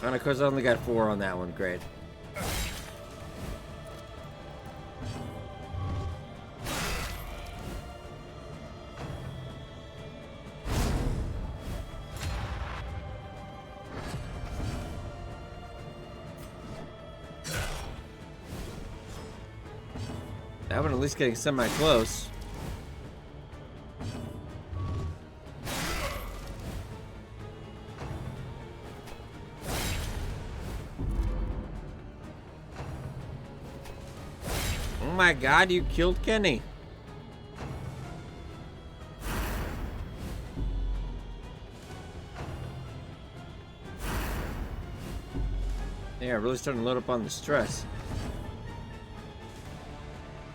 And of course I only got 4 on that one, great. That one at least getting semi-close. Oh my god, you killed Kenny. Yeah, really starting to load up on the stress.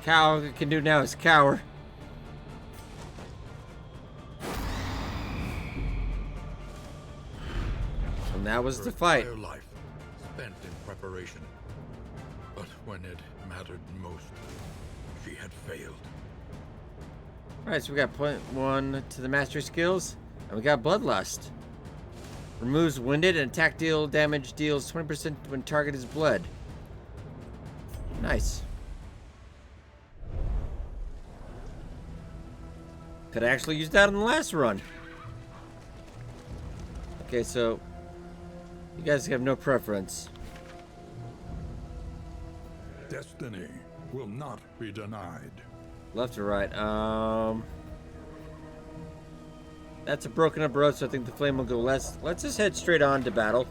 All it can do now is cower. And that was the fight. Her life spent in preparation. But when it mattered most, she had failed. Alright, so we got +1 to the mastery skills, and we got Bloodlust. Removes winded and attack damage deals 20% when target is bled. Nice. Could actually use that in the last run. Okay, so you guys have no preference. Destiny will not be denied. Left or right? That's a broken up road, so I think the flame will go less. Let's just head straight on to battle.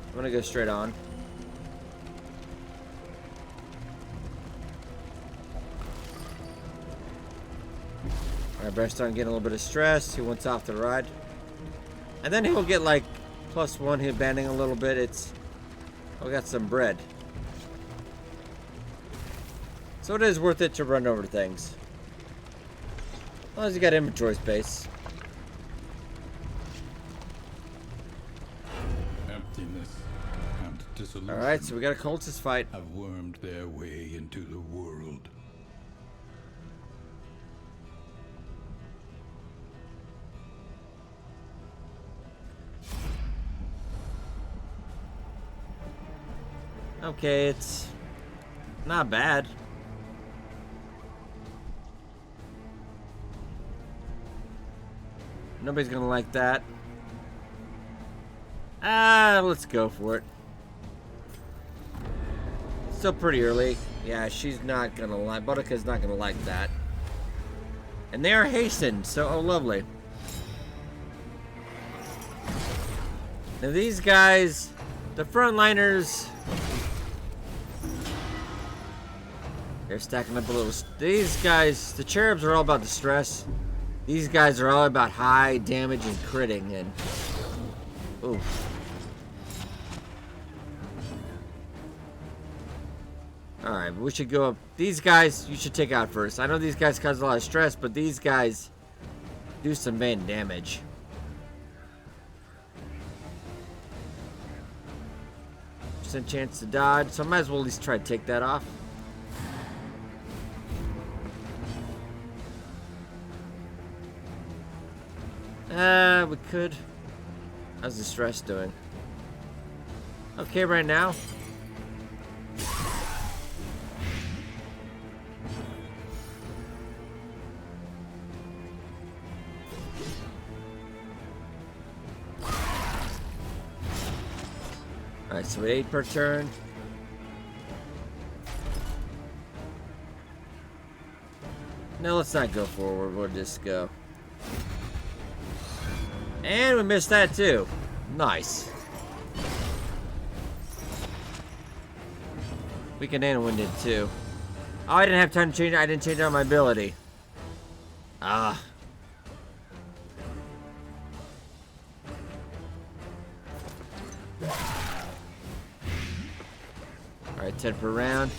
I'm gonna go straight on. Alright, better start getting a little bit of stress. He wants off the ride. And then he'll get like +1 hit banding a little bit. We got some bread. So it is worth it to run over things. As long as you got inventory space. Emptiness and dissolution. Alright, so we got a cultist fight. Have wormed their way into the world. Okay, it's not bad. Nobody's gonna like that. Let's go for it. Still pretty early. Yeah, she's not gonna like. Buttercup's not gonna like that. And they are hastened, so oh lovely. Now these guys, the frontliners, they're stacking up a little. These guys, the cherubs are all about the stress. These guys are all about high damage and critting and ooh. Alright, we should go up. These guys you should take out first. I know these guys cause a lot of stress, but these guys do some main damage. Percent chance to dodge, so I might as well at least try to take that off. We could. How's the stress doing? Okay, right now. Alright, so 8 per turn. No, let's not go forward. We'll just go. And we missed that too. Nice. We can handle winded too. Oh, I didn't have time to change. I didn't change out my ability. Ah. Alright, 10 per round.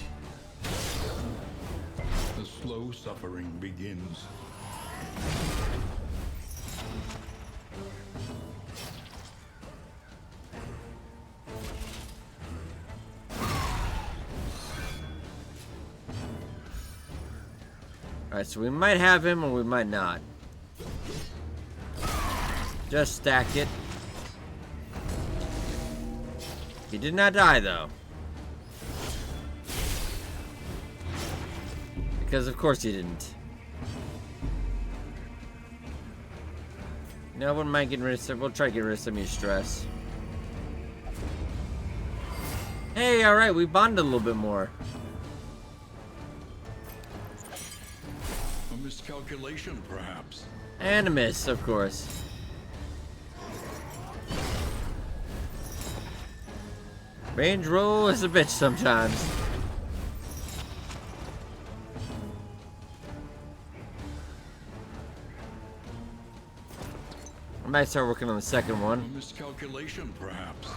The slow suffering begins. Alright, so we might have him or we might not. Just stack it. He did not die, though. Because of course he didn't. No, I wouldn't mind getting rid of some. We'll try to get rid of some of your stress. Hey, alright, we bonded a little bit more. A miscalculation, perhaps. And a miss, of course. Range roll is a bitch sometimes. I might start working on the second one. A miscalculation, perhaps.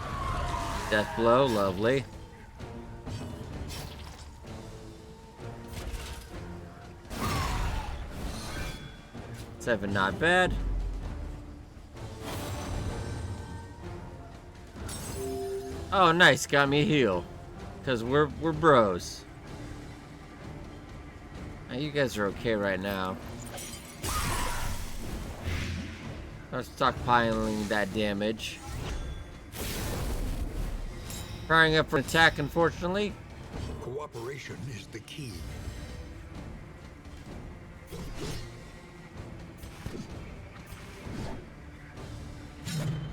Death blow, lovely. Seven, not bad. Oh, nice, got me a heal. Cause we're bros. Now, you guys are okay right now. I'm stockpiling that damage. Firing up for an attack, unfortunately. Cooperation is the key.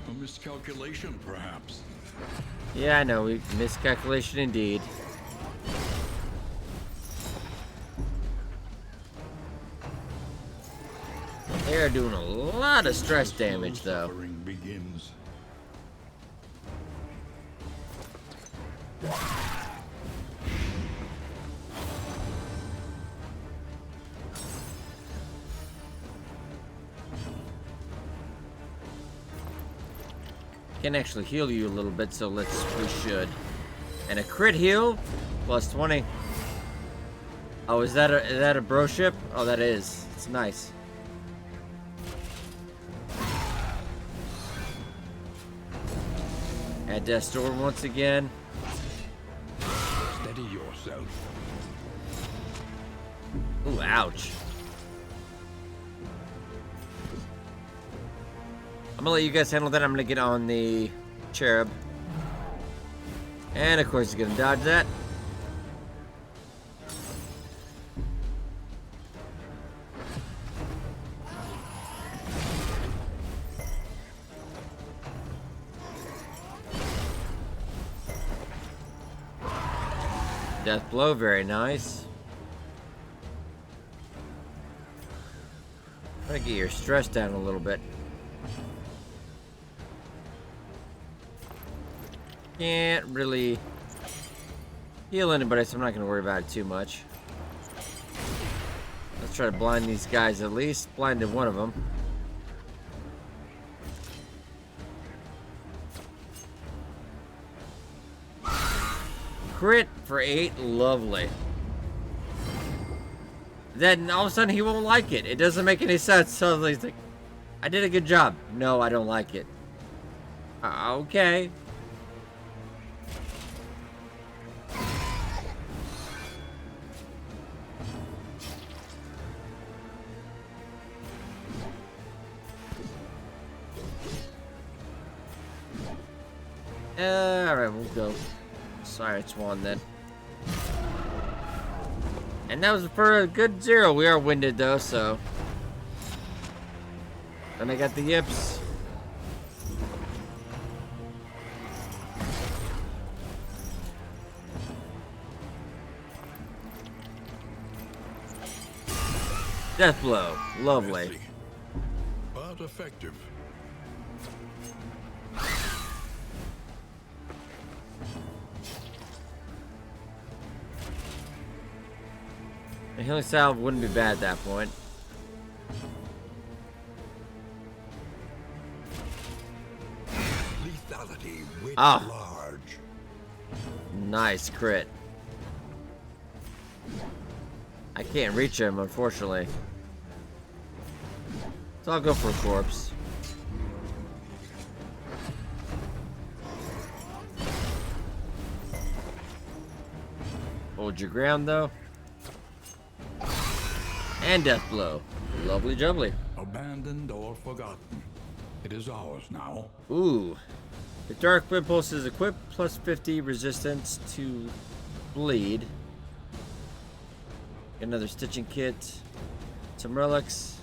A miscalculation, perhaps. Yeah, I know. We miscalculation indeed. They are doing a lot of stress damage, though. Suffering begins. Can actually heal you a little bit, so we should. And a crit heal, plus 20. Oh, is that a bro ship? Oh, that is. It's nice. At Death Storm once again. Steady yourself. Ooh, ouch. I'm gonna let you guys handle that. I'm gonna get on the cherub. And of course, he's gonna dodge that. Death blow, very nice. Try to get your stress down a little bit. Can't really heal anybody, so I'm not going to worry about it too much. Let's try to blind these guys at least. Blinded one of them. Crit for 8, lovely. Then all of a sudden he won't like it. It doesn't make any sense. So he's like, I did a good job. No, I don't like it. Okay. Alright, we'll go. Science one then. And that was for a good 0. We are winded though, so. And I got the yips. Death blow. Lovely. Messy, but effective. A healing salve wouldn't be bad at that point. Lethality writ Ah. large. Nice crit. I can't reach him, unfortunately. So I'll go for a corpse. Hold your ground, though. And death blow. Lovely jubbly. Abandoned or forgotten. It is ours now. Ooh. The Dark Impulse is equipped, plus 50 resistance to bleed. Another stitching kit. Some relics.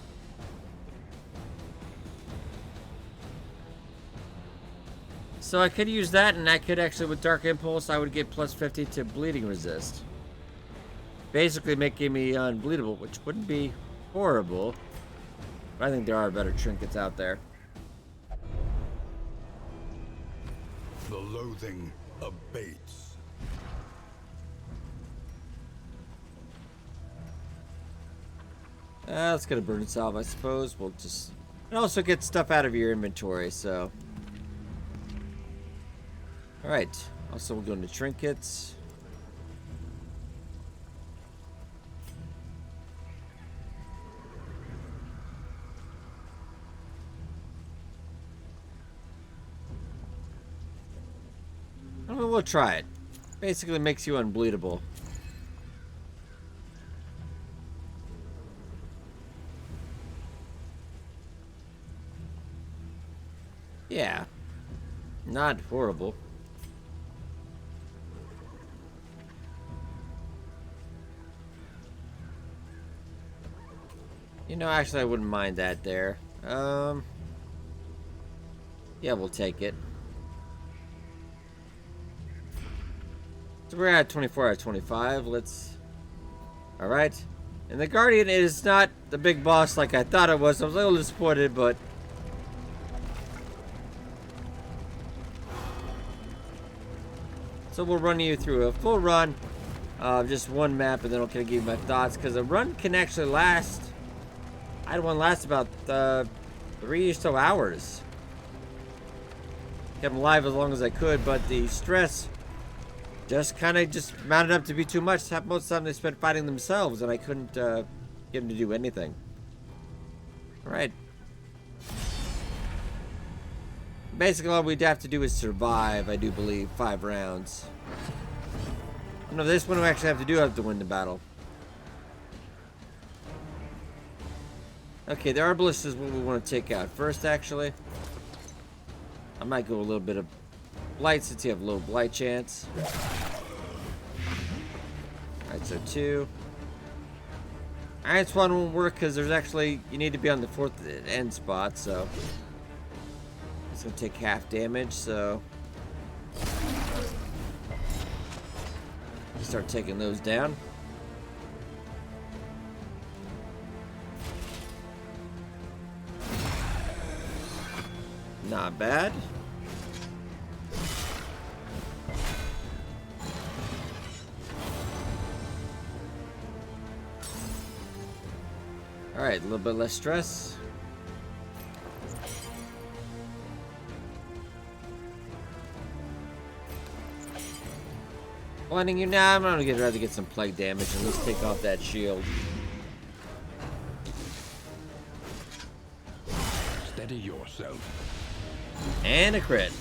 So I could use that, and I could actually, with Dark Impulse, I would get plus 50 to bleeding resist. Basically making me unbleedable, which wouldn't be horrible. But I think there are better trinkets out there. The loathing abates. Let's get a burn salve, I suppose. We'll just... And also get stuff out of your inventory, so... Alright. Also, we'll go into trinkets. We'll try it. Basically makes you unbleedable. Yeah. Not horrible. You know, actually I wouldn't mind that there. Yeah, we'll take it. So we're at 24 out of 25. Let's... Alright. And the Guardian is not the big boss like I thought it was. I was a little disappointed, but... So we'll run you through a full run of just one map, and then I'll kind of give you my thoughts. Because a run can actually last... I had one last about 3 or so hours. Kept them alive as long as I could, but the stress... just kind of just mounted up to be too much. Most of the time they spent fighting themselves, and I couldn't get them to do anything. Alright. Basically, all we'd have to do is survive, I do believe, 5 rounds. No, this one we actually have to win the battle. Okay, the Arbalist is what we want to take out first, actually. I might go a little bit of Blight since you have low Blight chance. Alright, so 2. Iron Swan won't work because there's actually... You need to be on the 4th end spot, so... It's going to take half damage, so... Start taking those down. Not bad. Alright, a little bit less stress. Blinding you now. I'm gonna rather get some plague damage and let's take off that shield. Steady yourself. And a crit.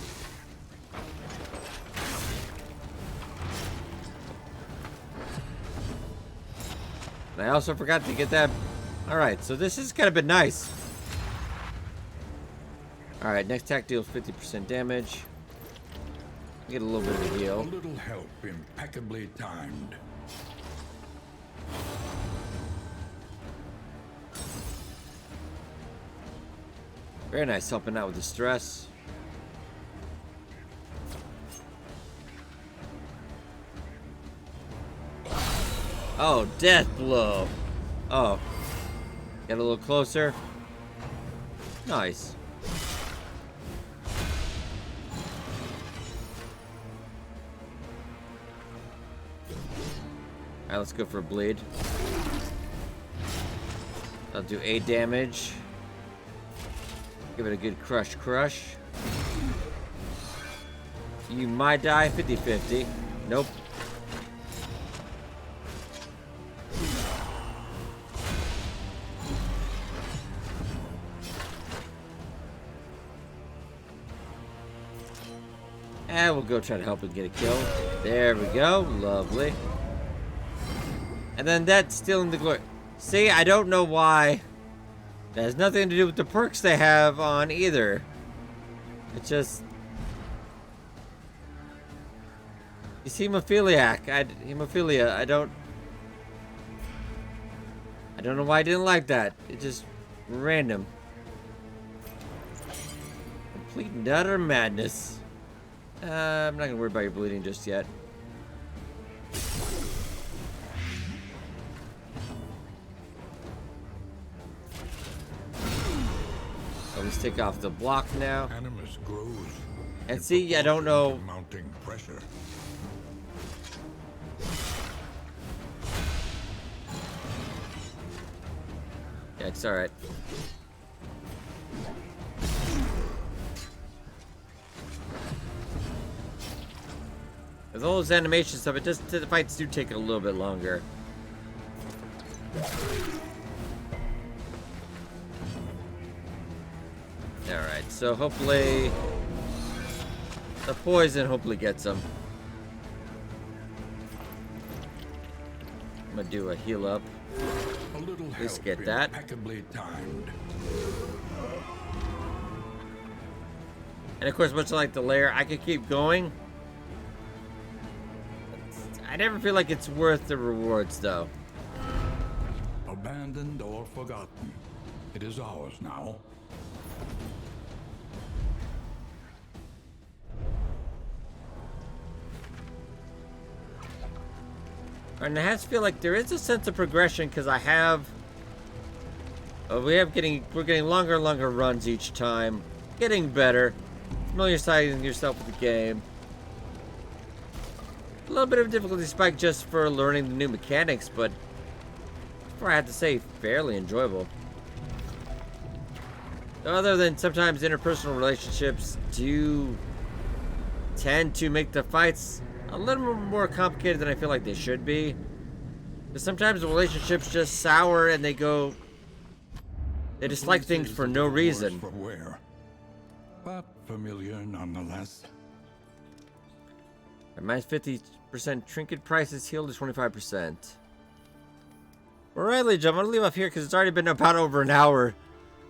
And I also forgot to get that. Alright, so this has kind of been nice. Alright, next attack deals 50% damage. Get a little bit of a A heal. little help impeccably timed. Very nice, helping out with the stress. Oh, death blow. Oh. Get a little closer. Nice. Alright, let's go for a bleed. I'll do 8 damage. Give it a good crush. You might die 50-50. Nope. And we'll go try to help him get a kill. There we go. Lovely. And then that's stealing the glory. See, I don't know why. That has nothing to do with the perks they have on either. It's just... He's hemophiliac. Hemophilia. I don't know why I didn't like that. It's just random. Complete and utter madness. I'm not gonna worry about your bleeding just yet. Let's take off the block now. Animus grows. And see, I don't know. Mounting pressure. Yeah, it's alright. With all those animation stuff, it just the fights do take a little bit longer. Alright, so hopefully the poison hopefully gets him. I'm gonna do a heal up. A little Let's help get that. impeccably timed. And of course, much like the lair, I could keep going. I never feel like it's worth the rewards, though. Abandoned or forgotten. It is ours now. And it has to feel like there is a sense of progression because I have. We're getting longer and longer runs each time, getting better, familiarizing yourself with the game. A little bit of a difficulty spike just for learning the new mechanics, but I have to say, fairly enjoyable. Other than sometimes interpersonal relationships do tend to make the fights a little more complicated than I feel like they should be. Because sometimes the relationships just sour and they dislike things for no reason. For wear, but familiar nonetheless. Minus 50% trinket prices healed to 25%. Alright, ladies and gentlemen, I'm going to leave off here because it's already been about over an hour.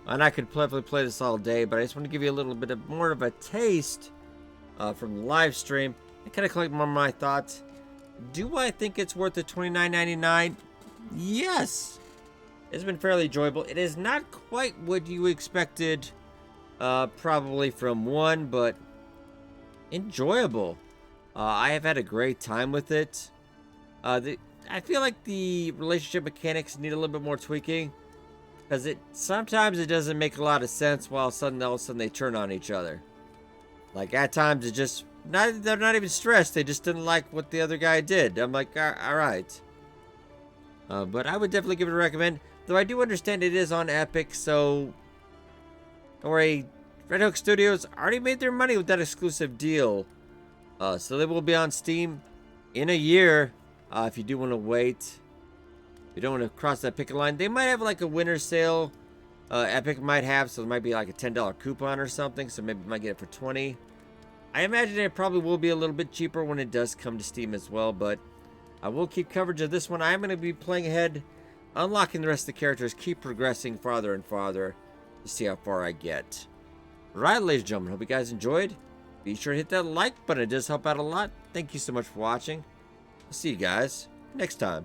And I could probably play this all day, but I just want to give you a little bit of more of a taste from the live stream. I kind of collect more of my thoughts. Do I think it's worth the $29.99? Yes. It's been fairly enjoyable. It is not quite what you expected probably from one, but enjoyable. I have had a great time with it. I feel like the relationship mechanics need a little bit more tweaking. Because sometimes it doesn't make a lot of sense while all of a sudden they turn on each other. Like at times it just, they're not even stressed. They just didn't like what the other guy did. I'm like, alright. But I would definitely give it a recommend. Though I do understand it is on Epic, so don't worry. Red Hook Studios already made their money with that exclusive deal. So they will be on Steam in a year if you do want to wait. You don't want to cross that picket line. They might have like a winter sale. Epic might have, so there might be like a $10 coupon or something. So maybe you might get it for $20. I imagine it probably will be a little bit cheaper when it does come to Steam as well. But I will keep coverage of this one. I'm going to be playing ahead, unlocking the rest of the characters, keep progressing farther and farther to see how far I get. Right, ladies and gentlemen, hope you guys enjoyed. Be sure to hit that like button. It does help out a lot. Thank you so much for watching. I'll see you guys next time.